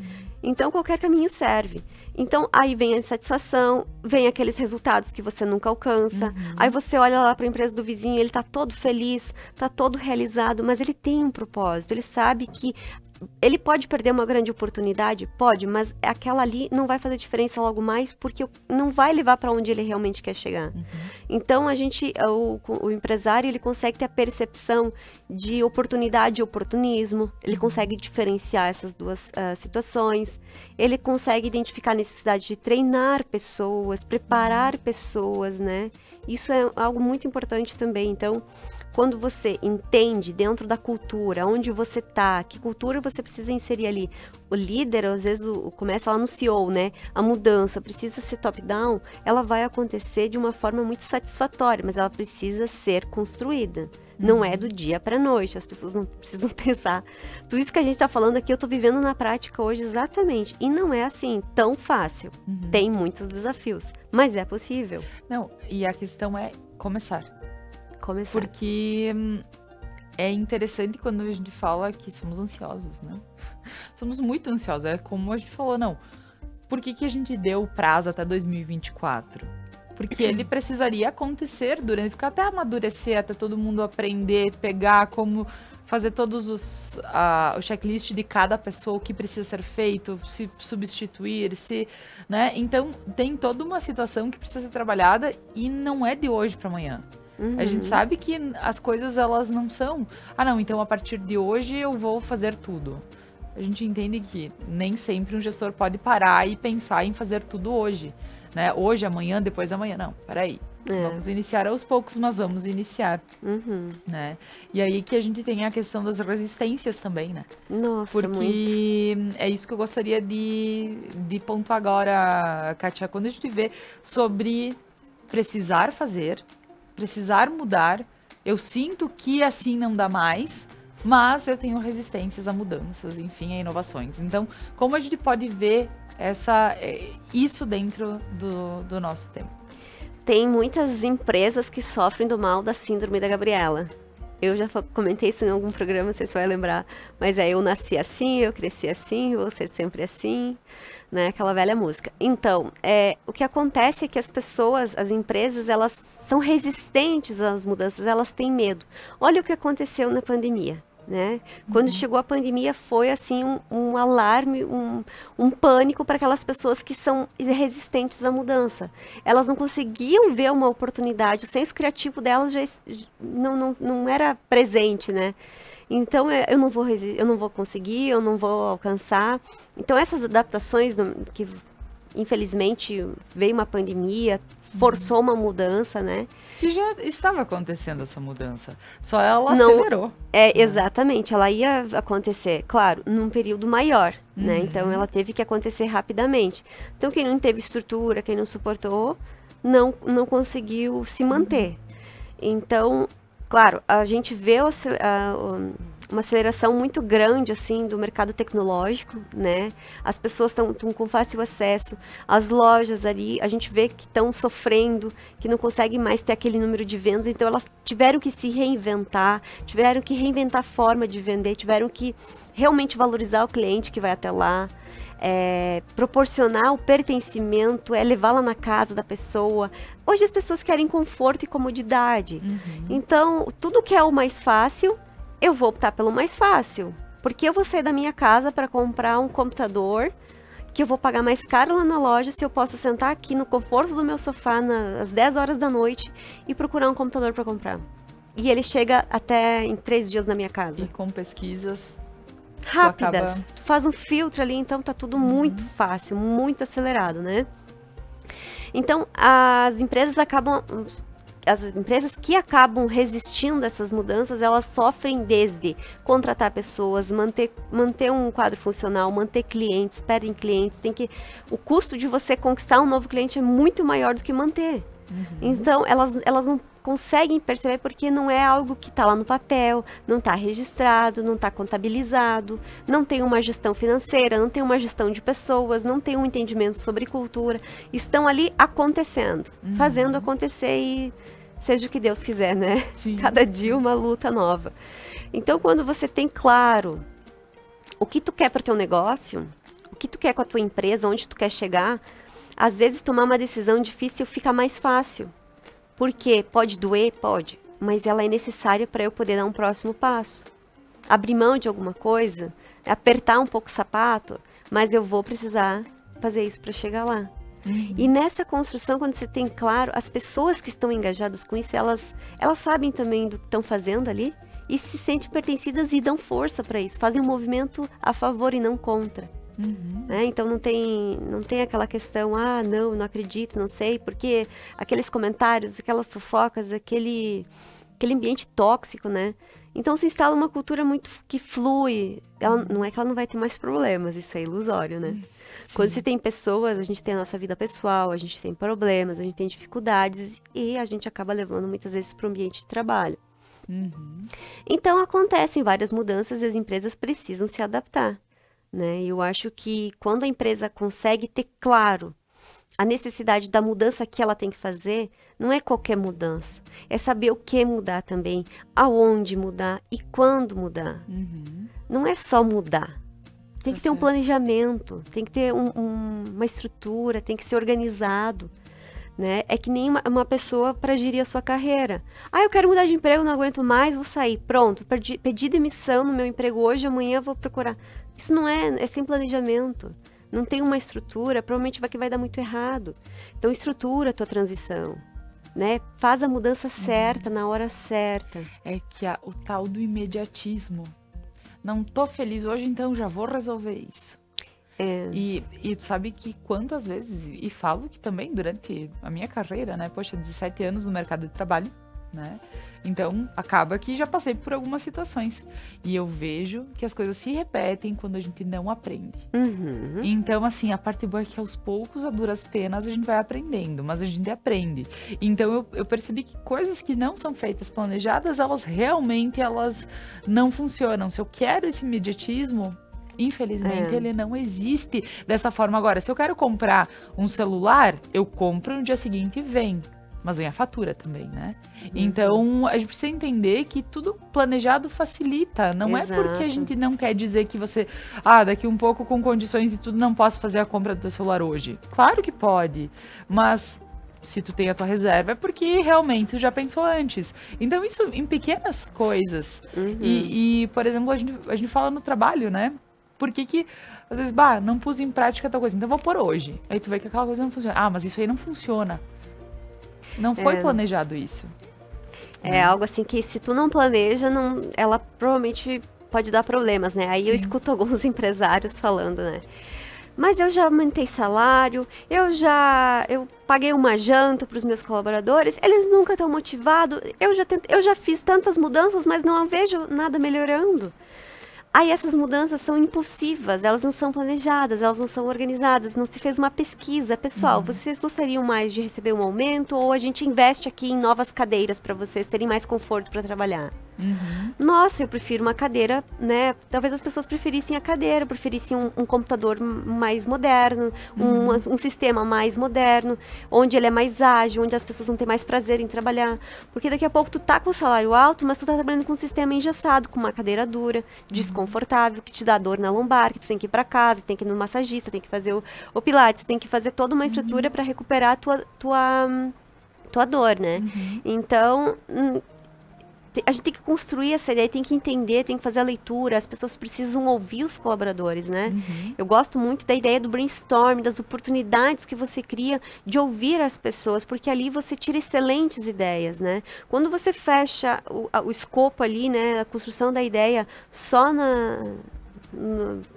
Então, qualquer caminho serve. Então, aí vem a insatisfação, vem aqueles resultados que você nunca alcança. Aí você olha lá para a empresa do vizinho, ele tá todo feliz, tá todo realizado, mas ele tem um propósito. Ele sabe que ele pode perder uma grande oportunidade? Pode, mas aquela ali não vai fazer diferença logo mais, porque não vai levar para onde ele realmente quer chegar. Então, o empresário, ele consegue ter a percepção de oportunidade e oportunismo, ele consegue diferenciar essas duas situações, ele consegue identificar a necessidade de treinar pessoas, preparar pessoas, né? Isso é algo muito importante também. Então, quando você entende dentro da cultura, onde você tá, que cultura você precisa inserir ali. O líder, às vezes, começa lá no CEO, né? A mudança precisa ser top-down, ela vai acontecer de uma forma muito satisfatória, mas ela precisa ser construída. Não é do dia para a noite, as pessoas não precisam pensar. Tudo isso que a gente está falando aqui, eu estou vivendo na prática hoje exatamente. E não é assim tão fácil. Tem muitos desafios, mas é possível. Não, e a questão é começar. Começar. Porque é interessante quando a gente fala que somos ansiosos, né? Somos muito ansiosos. É como a gente falou, não. Por que a gente deu o prazo até 2024? Porque ele precisaria acontecer ficar até amadurecer, até todo mundo aprender, pegar como fazer todos o checklist de cada pessoa, o que precisa ser feito, se substituir, né? Então, tem toda uma situação que precisa ser trabalhada e não é de hoje para amanhã. A gente sabe que as coisas, elas não são... não, então a partir de hoje eu vou fazer tudo. A gente entende que nem sempre um gestor pode parar e pensar em fazer tudo hoje, né? Hoje, amanhã, depois da manhã. Não, peraí. Vamos iniciar aos poucos, mas vamos iniciar, né? E aí que a gente tem a questão das resistências também, né? Nossa, porque muito. É isso que eu gostaria de pontuar agora, Kátia. Quando a gente vê sobre precisar fazer, precisar mudar, eu sinto que assim não dá mais, mas eu tenho resistências a mudanças, enfim, a inovações. Então, como a gente pode ver isso dentro do nosso tema? Tem muitas empresas que sofrem do mal da síndrome da Gabriela. Eu já comentei isso em algum programa, não sei se você vai lembrar, mas eu nasci assim, eu cresci assim, vou ser sempre assim, né? Aquela velha música. Então, o que acontece é que as pessoas, as empresas, elas são resistentes às mudanças, elas têm medo. Olha o que aconteceu na pandemia, né? Quando chegou a pandemia, foi assim um alarme, um pânico para aquelas pessoas que são resistentes à mudança. Elas não conseguiam ver uma oportunidade, o senso criativo delas já não era presente, né? Então, eu não vou conseguir, eu não vou alcançar. Então, essas adaptações que, infelizmente, veio uma pandemia, forçou uma mudança, né? Que já estava acontecendo essa mudança, só ela acelerou. Exatamente, ela ia acontecer, claro, num período maior, né? Então, ela teve que acontecer rapidamente. Então, quem não teve estrutura, quem não suportou, não conseguiu se manter. Então, claro, a gente vê uma aceleração muito grande, assim, do mercado tecnológico, né? As pessoas estão com fácil acesso, as lojas ali, a gente vê que estão sofrendo, que não conseguem mais ter aquele número de vendas, então elas tiveram que se reinventar, tiveram que reinventar a forma de vender, tiveram que realmente valorizar o cliente que vai até lá, proporcionar o pertencimento, levá-la na casa da pessoa. Hoje as pessoas querem conforto e comodidade, então tudo que é o mais fácil, eu vou optar pelo mais fácil, porque eu vou sair da minha casa para comprar um computador que eu vou pagar mais caro lá na loja se eu posso sentar aqui no conforto do meu sofá às 10 horas da noite e procurar um computador para comprar. E ele chega até em 3 dias na minha casa. E com pesquisas rápidas. Tu faz um filtro ali, então tá tudo muito fácil, muito acelerado, né? Então, as empresas que acabam resistindo a essas mudanças, elas sofrem desde contratar pessoas, manter um quadro funcional, manter clientes, perdem clientes, o custo de você conquistar um novo cliente é muito maior do que manter. Então, elas não conseguem perceber porque não é algo que está lá no papel, não está registrado, não está contabilizado, não tem uma gestão financeira, não tem uma gestão de pessoas, não tem um entendimento sobre cultura. Estão ali acontecendo, fazendo acontecer e seja o que Deus quiser, né? Sim. Cada dia uma luta nova. Então, quando você tem claro o que tu quer para o teu negócio, o que tu quer com a tua empresa, onde tu quer chegar, às vezes tomar uma decisão difícil fica mais fácil. Porque pode doer? Pode. Mas ela é necessária para eu poder dar um próximo passo. abrir mão de alguma coisa, apertar um pouco o sapato, mas eu vou precisar fazer isso para chegar lá. E nessa construção, quando você tem claro, as pessoas que estão engajadas com isso, elas sabem também do que estão fazendo ali e se sentem pertencidas e dão força para isso, fazem um movimento a favor e não contra. Né? Então não tem aquela questão, não acredito, não sei, porque aqueles comentários, aquelas fofocas, aquele ambiente tóxico, né? Então se instala uma cultura muito que flui. Não é que ela não vai ter mais problemas, isso é ilusório, né? Quando você tem pessoas, a gente tem a nossa vida pessoal, a gente tem problemas, a gente tem dificuldades e a gente acaba levando muitas vezes para o ambiente de trabalho. Então acontecem várias mudanças e as empresas precisam se adaptar, né? Eu acho que quando a empresa consegue ter claro a necessidade da mudança que ela tem que fazer, não é qualquer mudança. É saber o que mudar também, aonde mudar e quando mudar. Não é só mudar. Tem que ter um planejamento, tem que ter uma estrutura, tem que ser organizado. Né? É que nem uma pessoa para gerir a sua carreira. Eu quero mudar de emprego, não aguento mais, vou sair. Pronto, pedi demissão no meu emprego hoje, amanhã vou procurar. Isso não é sem planejamento. Não tem uma estrutura, provavelmente vai dar muito errado. Então, estrutura a tua transição, né? Faz a mudança certa, na hora certa. É que o tal do imediatismo. Não tô feliz hoje, então já vou resolver isso. E tu sabe que quantas vezes, e falo que também durante a minha carreira, né? Poxa, 17 anos no mercado de trabalho, né? Então, acaba que já passei por algumas situações. E eu vejo que as coisas se repetem quando a gente não aprende. Então, assim, a parte boa é que aos poucos, a duras penas, a gente vai aprendendo, mas a gente aprende. Então, eu percebi que coisas que não são feitas planejadas, elas não funcionam. Se eu quero esse imediatismo, infelizmente, ele não existe dessa forma. Agora, se eu quero comprar um celular, eu compro no dia seguinte e vem. Mas vem a fatura também, né? Então, a gente precisa entender que tudo planejado facilita. Não é porque a gente não quer dizer que você... daqui um pouco com condições e tudo, não posso fazer a compra do teu celular hoje. Claro que pode, mas... se tu tem a tua reserva, é porque realmente tu já pensou antes. Então, isso em pequenas coisas. E, por exemplo, a gente fala no trabalho, né? Por que às vezes, não pus em prática tal coisa, então vou pôr hoje. Aí tu vê que aquela coisa não funciona. Mas isso aí não funciona. Não foi planejado isso. É algo assim que se tu não planeja, ela provavelmente pode dar problemas, né? Aí eu escuto alguns empresários falando, né? Mas eu já aumentei salário, eu paguei uma janta para os meus colaboradores, eles nunca estão motivados, eu já fiz tantas mudanças, mas não vejo nada melhorando. Aí essas mudanças são impulsivas, elas não são planejadas, elas não são organizadas, não se fez uma pesquisa. Pessoal, vocês gostariam mais de receber um aumento ou a gente investe aqui em novas cadeiras para vocês terem mais conforto para trabalhar? Nossa, eu prefiro uma cadeira, né? Talvez as pessoas preferissem a cadeira, preferissem um computador mais moderno, um sistema mais moderno, onde ele é mais ágil, onde as pessoas vão ter mais prazer em trabalhar. Porque daqui a pouco tu tá com o salário alto, mas tu tá trabalhando com um sistema engessado, com uma cadeira dura, desconfortável, que te dá dor na lombar, que tu tem que ir para casa, tem que ir no massagista, tem que fazer o pilates, tem que fazer toda uma estrutura para recuperar a tua dor, né? Então... a gente tem que construir essa ideia, tem que entender, tem que fazer a leitura, as pessoas precisam ouvir os colaboradores, né? Eu gosto muito da ideia do brainstorm, das oportunidades que você cria de ouvir as pessoas, porque ali você tira excelentes ideias, né? Quando você fecha o escopo ali, né, a construção da ideia só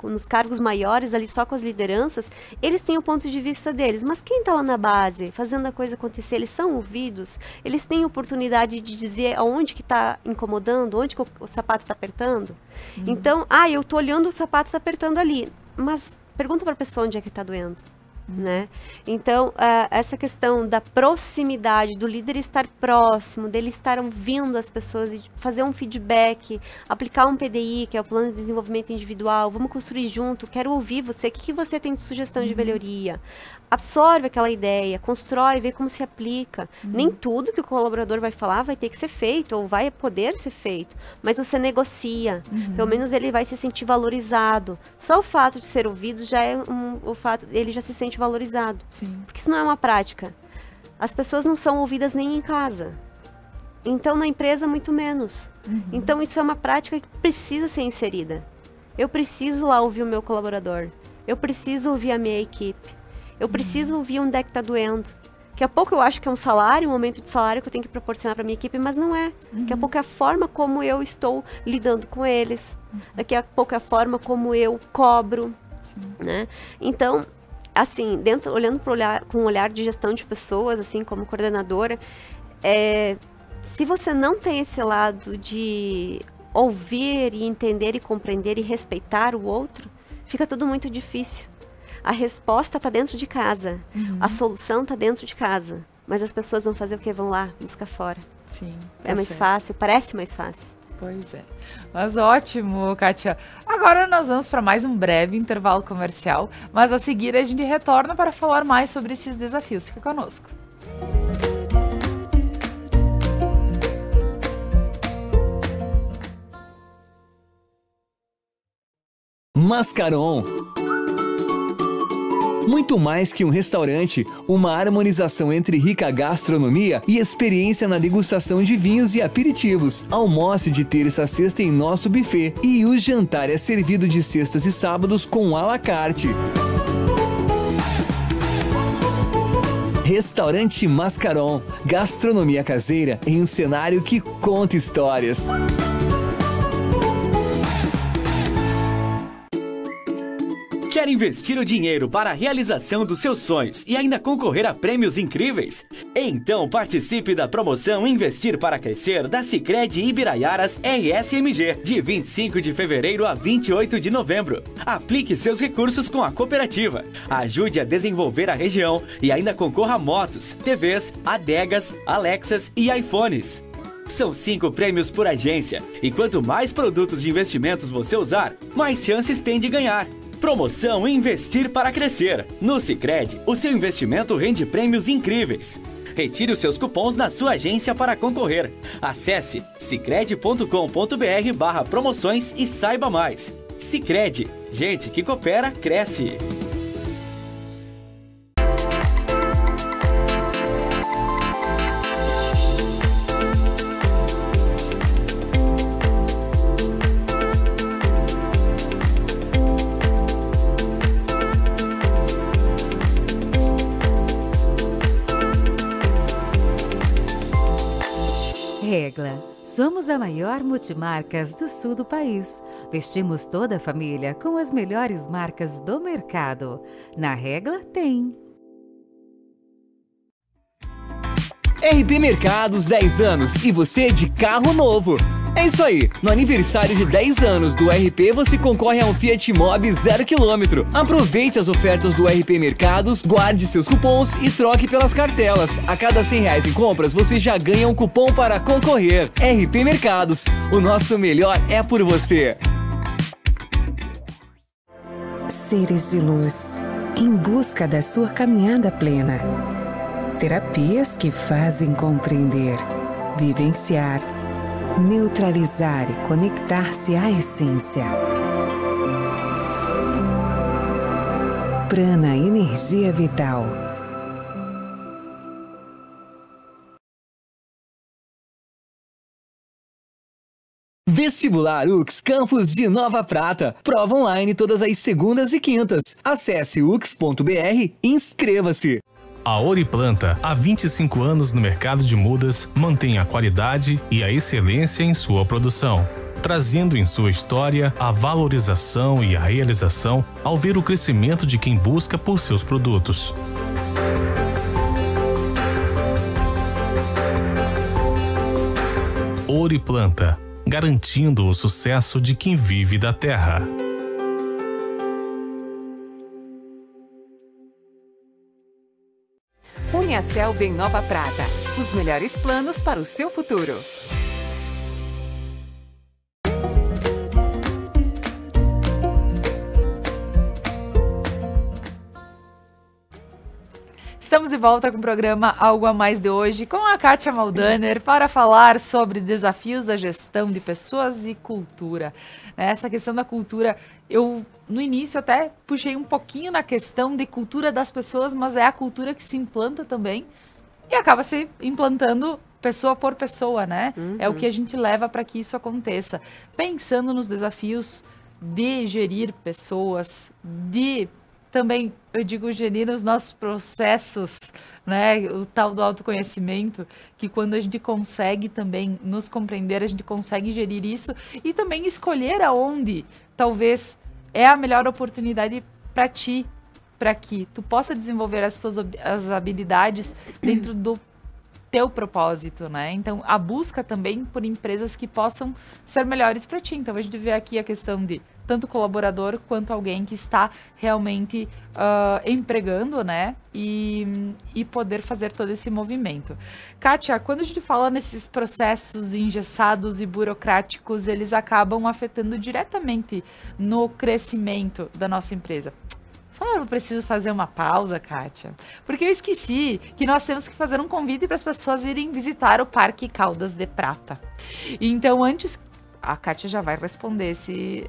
nos cargos maiores, ali só com as lideranças, eles têm o ponto de vista deles, mas quem está lá na base, fazendo a coisa acontecer, eles são ouvidos, eles têm oportunidade de dizer aonde que está incomodando, onde que o sapato está apertando. Então, eu tô olhando o sapato está apertando ali, mas pergunta para a pessoa onde é que está doendo. Né? Então, essa questão da proximidade, do líder estar próximo, dele estar ouvindo as pessoas, e fazer um feedback, aplicar um PDI, que é o Plano de Desenvolvimento Individual, vamos construir junto, quero ouvir você, o que você tem de sugestão de melhoria? Absorve aquela ideia, constrói, vê como se aplica. Nem tudo que o colaborador vai falar vai ter que ser feito, ou vai poder ser feito, mas você negocia, pelo menos ele vai se sentir valorizado. Só o fato de ser ouvido já é o fato, ele já se sente valorizado. Porque isso não é uma prática. As pessoas não são ouvidas nem em casa. Então, na empresa, muito menos. Então, isso é uma prática que precisa ser inserida. Eu preciso lá ouvir o meu colaborador. Eu preciso ouvir a minha equipe. Eu preciso ouvir onde é que está doendo. Daqui a pouco eu acho que é um salário, um aumento de salário que eu tenho que proporcionar para minha equipe, mas não é. Daqui a pouco é a forma como eu estou lidando com eles. Daqui a pouco é a forma como eu cobro, né? Então, assim, olhando com um olhar de gestão de pessoas, assim, como coordenadora, se você não tem esse lado de ouvir e entender e compreender e respeitar o outro, fica tudo muito difícil. A resposta está dentro de casa, a solução está dentro de casa, mas as pessoas vão fazer o quê? Vão lá, buscar fora. Sim, é mais fácil, parece mais fácil. Pois é. Mas ótimo, Kátia. Agora nós vamos para mais um breve intervalo comercial, mas a seguir a gente retorna para falar mais sobre esses desafios. Fica conosco. Mascaron. Muito mais que um restaurante, uma harmonização entre rica gastronomia e experiência na degustação de vinhos e aperitivos. Almoce de terça a sexta em nosso buffet e o jantar é servido de sextas e sábados com à la carte. Restaurante Mascaron, gastronomia caseira em um cenário que conta histórias. Quer investir o dinheiro para a realização dos seus sonhos e ainda concorrer a prêmios incríveis? Então participe da promoção Investir para Crescer da Sicredi Ibiraiaras RSMG, de 25 de fevereiro a 28 de novembro. Aplique seus recursos com a cooperativa, ajude a desenvolver a região e ainda concorra a motos, TVs, adegas, Alexas e iPhones. São 5 prêmios por agência e quanto mais produtos de investimentos você usar, mais chances tem de ganhar. Promoção Investir para Crescer. No Sicredi, o seu investimento rende prêmios incríveis. Retire os seus cupons na sua agência para concorrer. Acesse sicredi.com.br/promoções e saiba mais. Sicredi, gente que coopera, cresce. Regla. Somos a maior multimarcas do sul do país. Vestimos toda a família com as melhores marcas do mercado. Na Regla tem. RP Mercados 10 anos e você de carro novo. É isso aí, no aniversário de 10 anos do RP você concorre a um Fiat Mobi 0 km. Aproveite as ofertas do RP Mercados, guarde seus cupons e troque pelas cartelas. A cada R$100 em compras você já ganha um cupom para concorrer. RP Mercados, o nosso melhor é por você. Seres de luz, em busca da sua caminhada plena. Terapias que fazem compreender, vivenciar, neutralizar e conectar-se à essência. Prana Energia Vital. Vestibular UX Campus de Nova Prata. Prova online todas as segundas e quintas. Acesse ux.br e inscreva-se. A Oriplanta, há 25 anos no mercado de mudas, mantém a qualidade e a excelência em sua produção, trazendo em sua história a valorização e a realização ao ver o crescimento de quem busca por seus produtos. Oriplanta, garantindo o sucesso de quem vive da terra. Uniaselv em Nova Prata. Os melhores planos para o seu futuro. Estamos de volta com o programa Algo a Mais de hoje com a Kátia Maldaner para falar sobre desafios da gestão de pessoas e cultura. Essa questão da cultura, eu no início até puxei um pouquinho na questão de cultura das pessoas, mas é a cultura que se implanta também e acaba se implantando pessoa por pessoa, né? É o que a gente leva para que isso aconteça. Pensando nos desafios de gerir pessoas, de também, eu digo, gerir os nossos processos, né? O tal do autoconhecimento, que quando a gente consegue também nos compreender, a gente consegue gerir isso e também escolher aonde talvez é a melhor oportunidade para ti, para que tu possa desenvolver as habilidades dentro do teu propósito, né? Então, a busca também por empresas que possam ser melhores para ti. Então, a gente vê aqui a questão de tanto colaborador quanto alguém que está realmente empregando, né? E poder fazer todo esse movimento. Kátia, quando a gente fala nesses processos engessados e burocráticos, eles acabam afetando diretamente no crescimento da nossa empresa. Só eu preciso fazer uma pausa, Kátia, porque eu esqueci que nós temos que fazer um convite para as pessoas irem visitar o Parque Caldas de Prata. Então, antes, a Kátia já vai responder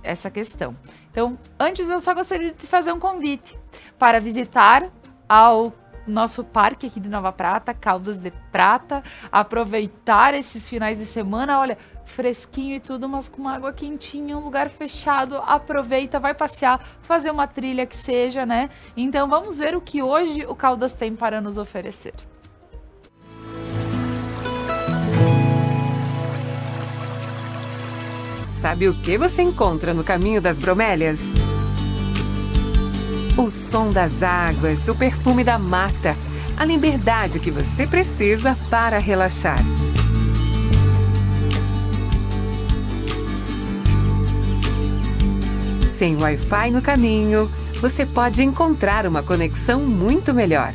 essa questão. Então, antes eu só gostaria de fazer um convite para visitar ao nosso parque aqui de Nova Prata, Caldas de Prata, aproveitar esses finais de semana, olha, fresquinho e tudo, mas com uma água quentinha, um lugar fechado, aproveita, vai passear, fazer uma trilha que seja, né? Então vamos ver o que hoje o Caldas tem para nos oferecer. Sabe o que você encontra no caminho das bromélias? O som das águas, o perfume da mata, a liberdade que você precisa para relaxar. Sem Wi-Fi no caminho, você pode encontrar uma conexão muito melhor.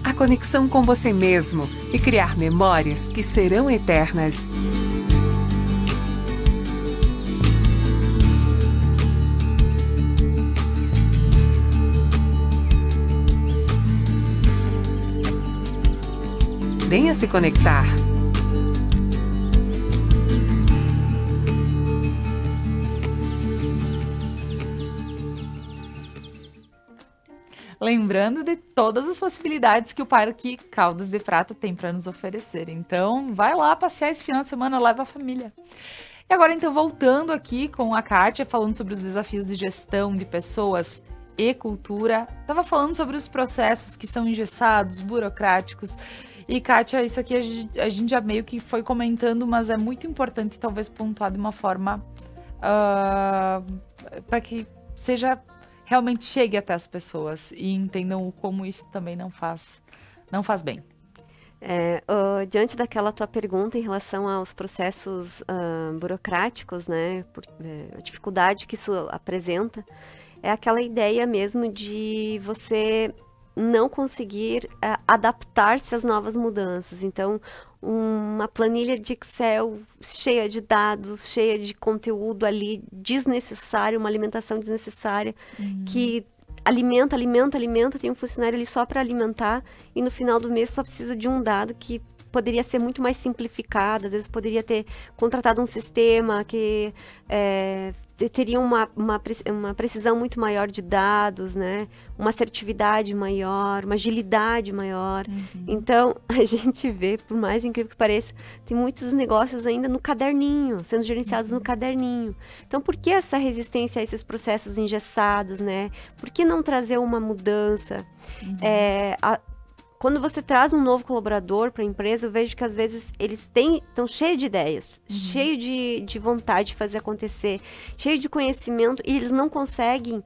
A conexão com você mesmo e criar memórias que serão eternas. Venha se conectar. Lembrando de todas as possibilidades que o Parque Caldas de Prata tem para nos oferecer. Então, vai lá passear esse final de semana, leva a família. E agora, então, voltando aqui com a Kátia, falando sobre os desafios de gestão de pessoas e cultura. Estava falando sobre os processos que são engessados, burocráticos. E, Kátia, isso aqui a gente já meio que foi comentando, mas é muito importante talvez pontuar de uma forma para que realmente chegue até as pessoas e entendam como isso também não faz bem. Diante daquela tua pergunta em relação aos processos burocráticos, né, a dificuldade que isso apresenta, é aquela ideia mesmo de você não conseguir adaptar-se às novas mudanças. Então, uma planilha de Excel cheia de dados, cheia de conteúdo ali desnecessário, uma alimentação desnecessária, que alimenta, tem um funcionário ali só para alimentar e no final do mês só precisa de um dado que poderia ser muito mais simplificado, às vezes poderia ter contratado um sistema que teria uma precisão muito maior de dados, né? Uma assertividade maior, uma agilidade maior. Então, a gente vê, por mais incrível que pareça, tem muitos negócios ainda no caderninho, sendo gerenciados no caderninho. Então, por que essa resistência a esses processos engessados, né? Por que não trazer uma mudança? Quando você traz um novo colaborador para a empresa, eu vejo que às vezes eles estão cheios de ideias, cheios de vontade de fazer acontecer, cheios de conhecimento, e eles não conseguem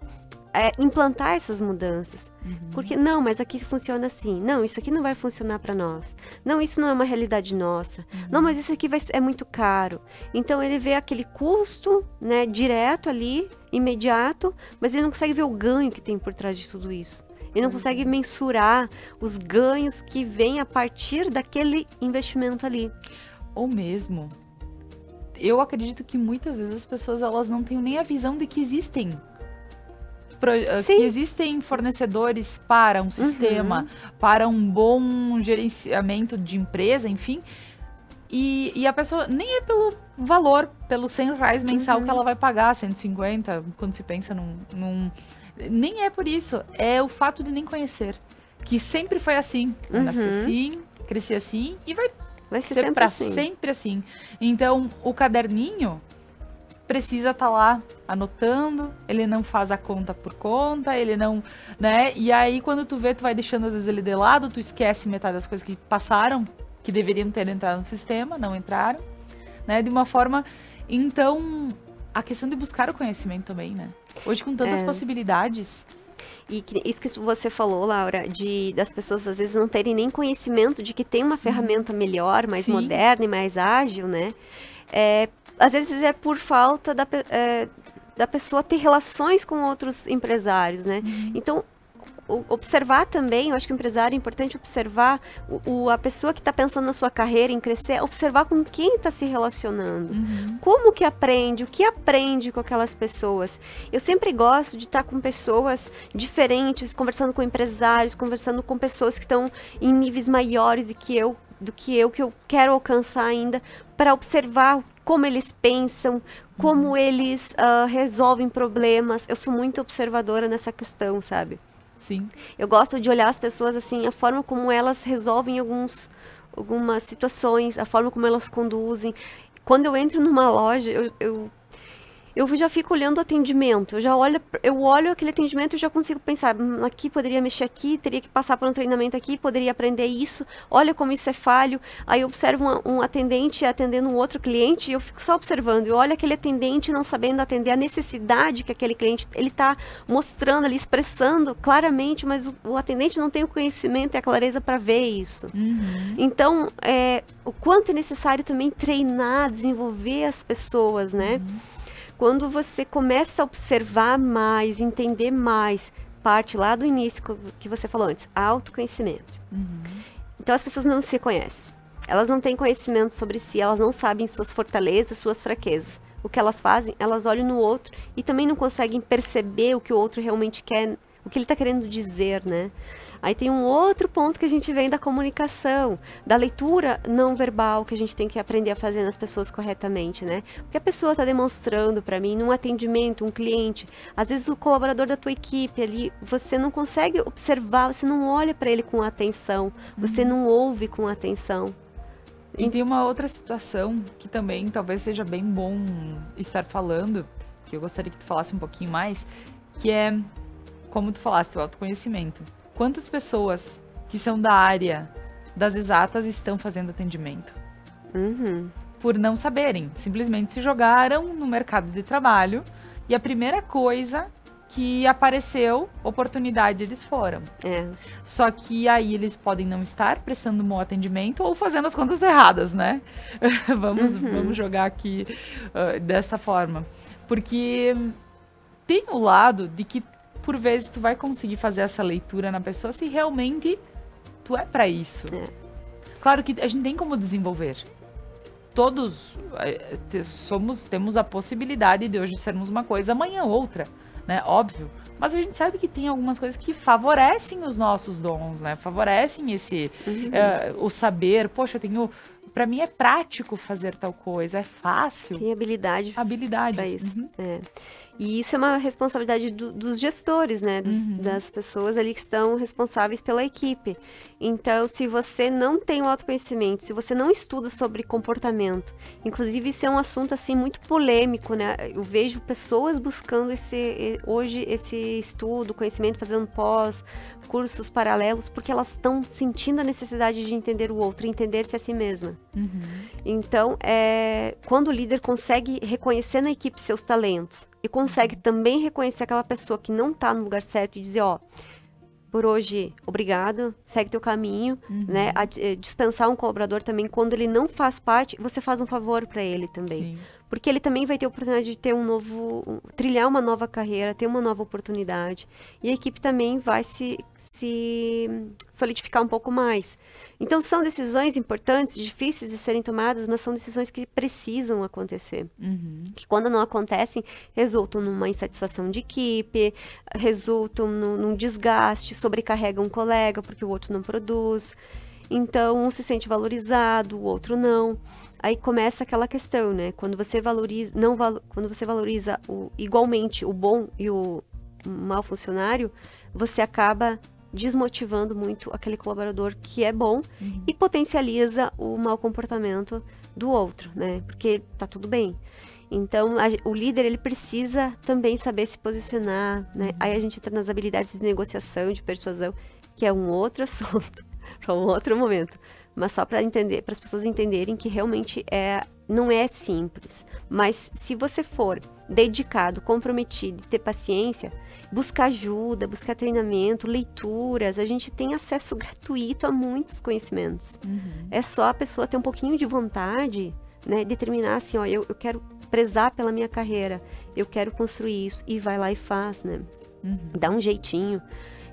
implantar essas mudanças. Porque, não, mas aqui funciona assim. Não, isso aqui não vai funcionar para nós. Não, isso não é uma realidade nossa. Não, mas isso aqui é muito caro. Então, ele vê aquele custo, né, direto ali, imediato, mas ele não consegue ver o ganho que tem por trás de tudo isso. Ele não consegue mensurar os ganhos que vêm a partir daquele investimento ali. Ou mesmo, eu acredito que muitas vezes as pessoas elas não têm nem a visão de que existem fornecedores para um sistema, para um bom gerenciamento de empresa, enfim. E a pessoa nem é pelo valor, pelo R$100 mensal que ela vai pagar, 150, quando se pensa nem é por isso, é o fato de nem conhecer. Que sempre foi assim. Eu nasci assim, cresci assim e vai Vai ser sempre assim. Sempre assim. Então, o caderninho precisa estar lá anotando, ele não faz a conta por conta, ele não, né? E aí, quando tu vê, tu vai deixando às vezes ele de lado, tu esquece metade das coisas que passaram, que deveriam ter entrado no sistema, não entraram, né? De uma forma... Então, a questão de buscar o conhecimento também, né? Hoje, com tantas possibilidades... E isso que você falou, Laura, das pessoas às vezes não terem nem conhecimento de que tem uma ferramenta melhor, mais moderna e mais ágil, né? Às vezes é por falta da pessoa ter relações com outros empresários, né? Então, observar também, eu acho que o empresário é importante observar a pessoa que está pensando na sua carreira, em crescer, observar com quem está se relacionando, como que aprende, o que aprende com aquelas pessoas. Eu sempre gosto de estar com pessoas diferentes, conversando com empresários, conversando com pessoas que estão em níveis maiores do que eu quero alcançar ainda, para observar como eles pensam, como eles resolvem problemas. Eu sou muito observadora nessa questão, sabe? Sim. Eu gosto de olhar as pessoas assim, a forma como elas resolvem algumas situações, a forma como elas conduzem. Quando eu entro numa loja, eu já fico olhando o atendimento, eu olho aquele atendimento e já consigo pensar, aqui poderia mexer aqui, teria que passar por um treinamento aqui, poderia aprender isso, olha como isso é falho. Aí eu observo um atendente atendendo um outro cliente e eu fico só observando, eu olho aquele atendente não sabendo atender a necessidade que aquele cliente, ele está mostrando ali, expressando claramente, mas o atendente não tem o conhecimento e a clareza para ver isso. Então, o quanto é necessário também treinar, desenvolver as pessoas, né? Quando você começa a observar mais, entender mais, parte lá do início que você falou antes, autoconhecimento. Então as pessoas não se conhecem. Elas não têm conhecimento sobre si, elas não sabem suas fortalezas, suas fraquezas. O que elas fazem, elas olham no outro e também não conseguem perceber o que o outro realmente quer, o que ele está querendo dizer, né? Aí tem um outro ponto que a gente vem da comunicação, da leitura não verbal, que a gente tem que aprender a fazer nas pessoas corretamente, né? O que a pessoa está demonstrando para mim num atendimento, um cliente, às vezes o colaborador da tua equipe ali, você não consegue observar, você não olha para ele com atenção, você não ouve com atenção. E tem uma outra situação que também talvez seja bem bom estar falando, que eu gostaria que tu falasse um pouquinho mais, que é, como tu falaste, o autoconhecimento. Quantas pessoas que são da área das exatas estão fazendo atendimento? Por não saberem. Simplesmente se jogaram no mercado de trabalho e a primeira coisa que apareceu, oportunidade, eles foram. Só que aí eles podem não estar prestando um bom atendimento ou fazendo as contas erradas, né? Vamos jogar aqui desta forma. Porque tem o lado de que por vezes tu vai conseguir fazer essa leitura na pessoa se realmente tu é pra isso. Claro que a gente tem como desenvolver. Todos temos a possibilidade de hoje sermos uma coisa, amanhã outra, né? Óbvio. Mas a gente sabe que tem algumas coisas que favorecem os nossos dons, né? Favorecem esse o saber. Poxa, pra mim é prático fazer tal coisa, é fácil. Tem habilidades pra isso. E isso é uma responsabilidade dos gestores, né? Das pessoas ali que estão responsáveis pela equipe. Então, se você não tem o autoconhecimento, se você não estuda sobre comportamento, inclusive isso é um assunto assim muito polêmico, né? Eu vejo pessoas buscando hoje esse estudo, conhecimento, fazendo cursos paralelos, porque elas estão sentindo a necessidade de entender o outro, entender-se a si mesma. Então, quando o líder consegue reconhecer na equipe seus talentos e consegue também reconhecer aquela pessoa que não está no lugar certo e dizer, por hoje, obrigado, segue teu caminho, né? Dispensar um colaborador também, quando ele não faz parte, você faz um favor para ele também. Sim. Porque ele também vai ter a oportunidade de ter trilhar uma nova carreira, ter uma nova oportunidade. E a equipe também vai se solidificar um pouco mais. Então, são decisões importantes, difíceis de serem tomadas, mas são decisões que precisam acontecer. Que quando não acontecem, resultam numa insatisfação de equipe, resultam num desgaste, sobrecarrega um colega porque o outro não produz. Então, um se sente valorizado, o outro não. Aí começa aquela questão, né? Quando você valoriza, igualmente o bom e o mau funcionário, você acaba desmotivando muito aquele colaborador que é bom e potencializa o mau comportamento do outro, né? Porque tá tudo bem. Então, o líder, ele precisa também saber se posicionar, né? Aí a gente entra nas habilidades de negociação, de persuasão, que é um outro assunto, para um outro momento. Mas só para entender, para as pessoas entenderem que realmente não é simples. Mas se você for dedicado, comprometido, ter paciência, buscar ajuda, buscar treinamento, leituras, a gente tem acesso gratuito a muitos conhecimentos. É só a pessoa ter um pouquinho de vontade, né? Determinar assim, ó, eu quero prezar pela minha carreira, eu quero construir isso, e vai lá e faz, né? Dá um jeitinho.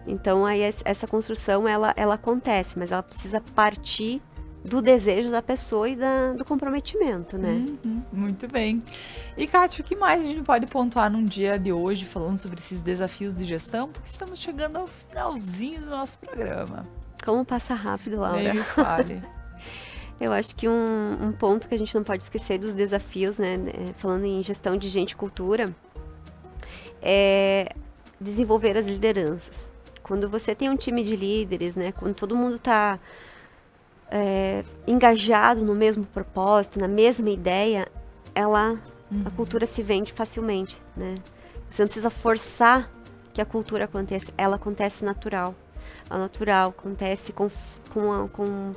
Então, aí essa construção, ela acontece, mas ela precisa partir do desejo da pessoa e do comprometimento, né? Muito bem. E, Kátia, o que mais a gente pode pontuar num dia de hoje, falando sobre esses desafios de gestão? Porque estamos chegando ao finalzinho do nosso programa. Como passa rápido, Laura. Nem me fale. Eu acho que um ponto que a gente não pode esquecer dos desafios, né? Falando em gestão de gente e cultura, é desenvolver as lideranças. Quando você tem um time de líderes, né, quando todo mundo está engajado no mesmo propósito, na mesma ideia, a cultura se vende facilmente, né? Você não precisa forçar que a cultura aconteça, ela acontece natural. A natural acontece com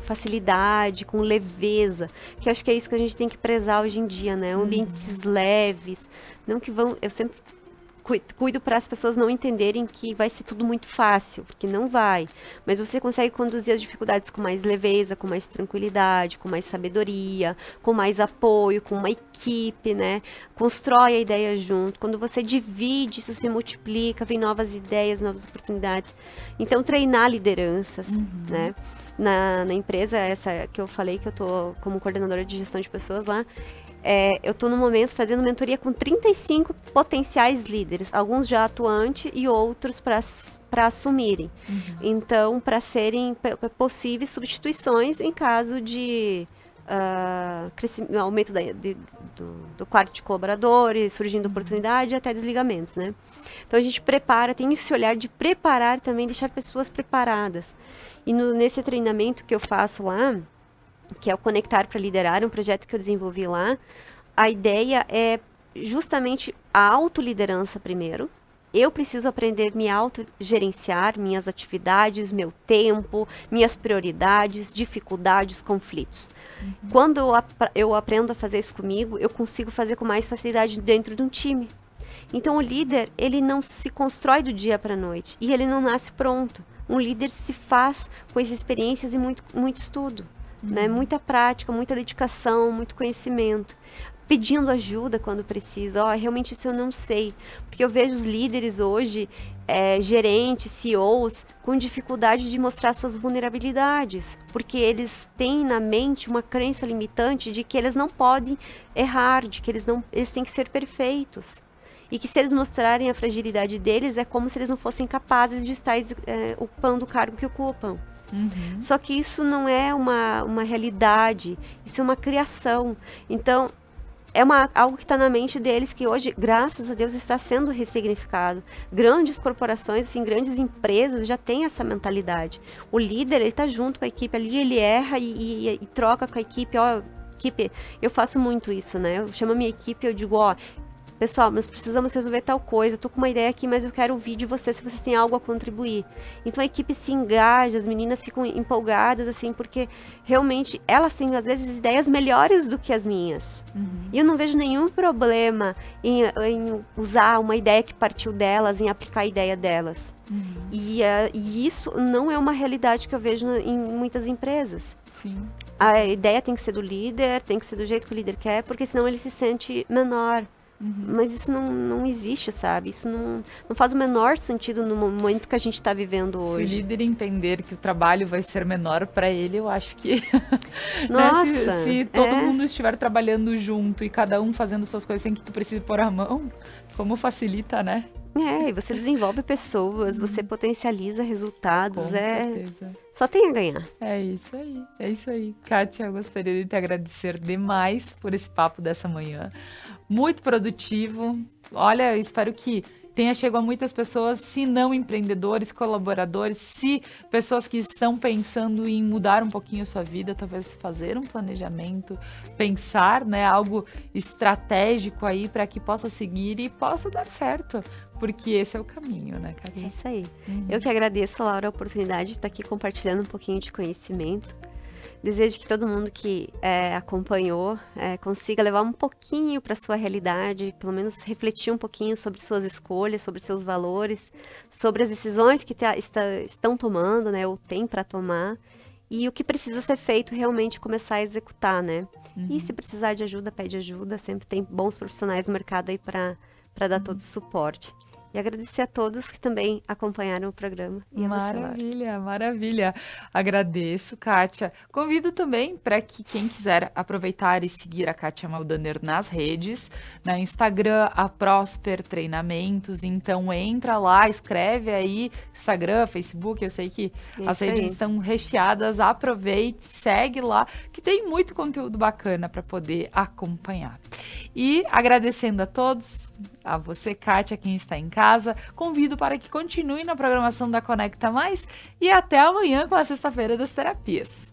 facilidade, com leveza, que eu acho que é isso que a gente tem que prezar hoje em dia, né? Ambientes leves, não que vão... Eu sempre cuido para as pessoas não entenderem que vai ser tudo muito fácil, porque não vai. Mas você consegue conduzir as dificuldades com mais leveza, com mais tranquilidade, com mais sabedoria, com mais apoio, com uma equipe, né? Constrói a ideia junto. Quando você divide, isso se multiplica, vem novas ideias, novas oportunidades. Então, treinar lideranças, né? Na empresa, essa que eu falei, que eu tô como coordenadora de gestão de pessoas lá, eu estou no momento fazendo mentoria com 35 potenciais líderes, alguns já atuantes e outros para assumirem. Então, para serem possíveis substituições em caso de aumento do quadro de colaboradores, surgindo oportunidade, até desligamentos, né? Então, a gente tem esse olhar de preparar também, deixar pessoas preparadas. E nesse treinamento que eu faço lá, que é o Conectar para Liderar, um projeto que eu desenvolvi lá, a ideia é justamente a autoliderança primeiro. Eu preciso aprender a me autogerenciar, minhas atividades, meu tempo, minhas prioridades, dificuldades, conflitos. Quando eu aprendo a fazer isso comigo, eu consigo fazer com mais facilidade dentro de um time. Então, o líder, ele não se constrói do dia para a noite e ele não nasce pronto. Um líder se faz com as experiências e muito estudo. Né? Muita prática, muita dedicação, muito conhecimento, pedindo ajuda quando precisa. Realmente isso eu não sei, porque eu vejo os líderes hoje, gerentes, CEOs, com dificuldade de mostrar suas vulnerabilidades, porque eles têm na mente uma crença limitante de que eles não podem errar, de que eles têm que ser perfeitos. E que se eles mostrarem a fragilidade deles, é como se eles não fossem capazes de estar ocupando o cargo que ocupam. Só que isso não é uma realidade, isso é uma criação. Então, algo que está na mente deles que hoje, graças a Deus, está sendo ressignificado. Grandes corporações, assim, grandes empresas já têm essa mentalidade. O líder, ele está junto com a equipe ali, ele erra e troca com a equipe. Equipe, eu faço muito isso, né? Eu chamo a minha equipe e eu digo, pessoal, nós precisamos resolver tal coisa, eu tô com uma ideia aqui, mas eu quero ouvir de vocês se vocês têm algo a contribuir. Então a equipe se engaja, as meninas ficam empolgadas, assim, porque realmente elas têm, às vezes, ideias melhores do que as minhas. E eu não vejo nenhum problema em usar uma ideia que partiu delas, em aplicar a ideia delas. E isso não é uma realidade que eu vejo em muitas empresas. Sim. A ideia tem que ser do líder, tem que ser do jeito que o líder quer, porque senão ele se sente menor. Mas isso não existe, sabe? Isso não faz o menor sentido no momento que a gente está vivendo hoje. Se o líder entender que o trabalho vai ser menor para ele, eu acho que... Nossa! Né? Se todo mundo estiver trabalhando junto e cada um fazendo suas coisas sem que tu precise pôr a mão, como facilita, né? E você desenvolve pessoas, você potencializa resultados. Com certeza. Só tem a ganhar. É isso aí. Kátia, eu gostaria de te agradecer demais por esse papo dessa manhã. Muito produtivo. Olha, eu espero que tenha chego a muitas pessoas, se não empreendedores, colaboradores, se pessoas que estão pensando em mudar um pouquinho a sua vida, talvez fazer um planejamento, pensar, né, algo estratégico aí para que possa seguir e possa dar certo, porque esse é o caminho, né, Kátia? É isso aí. Eu que agradeço, Laura, a oportunidade de estar aqui compartilhando um pouquinho de conhecimento. Desejo que todo mundo que acompanhou consiga levar um pouquinho para a sua realidade, pelo menos refletir um pouquinho sobre suas escolhas, sobre seus valores, sobre as decisões que estão tomando, né, ou tem para tomar, e o que precisa ser feito realmente começar a executar, né? E se precisar de ajuda, pede ajuda, sempre tem bons profissionais no mercado aí para dar todo o suporte. E agradecer a todos que também acompanharam o programa. E maravilha, maravilha. Agradeço, Kátia. Convido também para que quem quiser aproveitar e seguir a Kátia Maldaner nas redes, na Instagram, a Prosper Treinamentos. Então entra lá, escreve aí, Instagram, Facebook, eu sei que as redes estão recheadas, aproveite, segue lá, que tem muito conteúdo bacana para poder acompanhar. E agradecendo a todos, a você, Kátia, quem está em casa, convido para que continue na programação da Conecta Mais e até amanhã com a Sexta-feira das Terapias.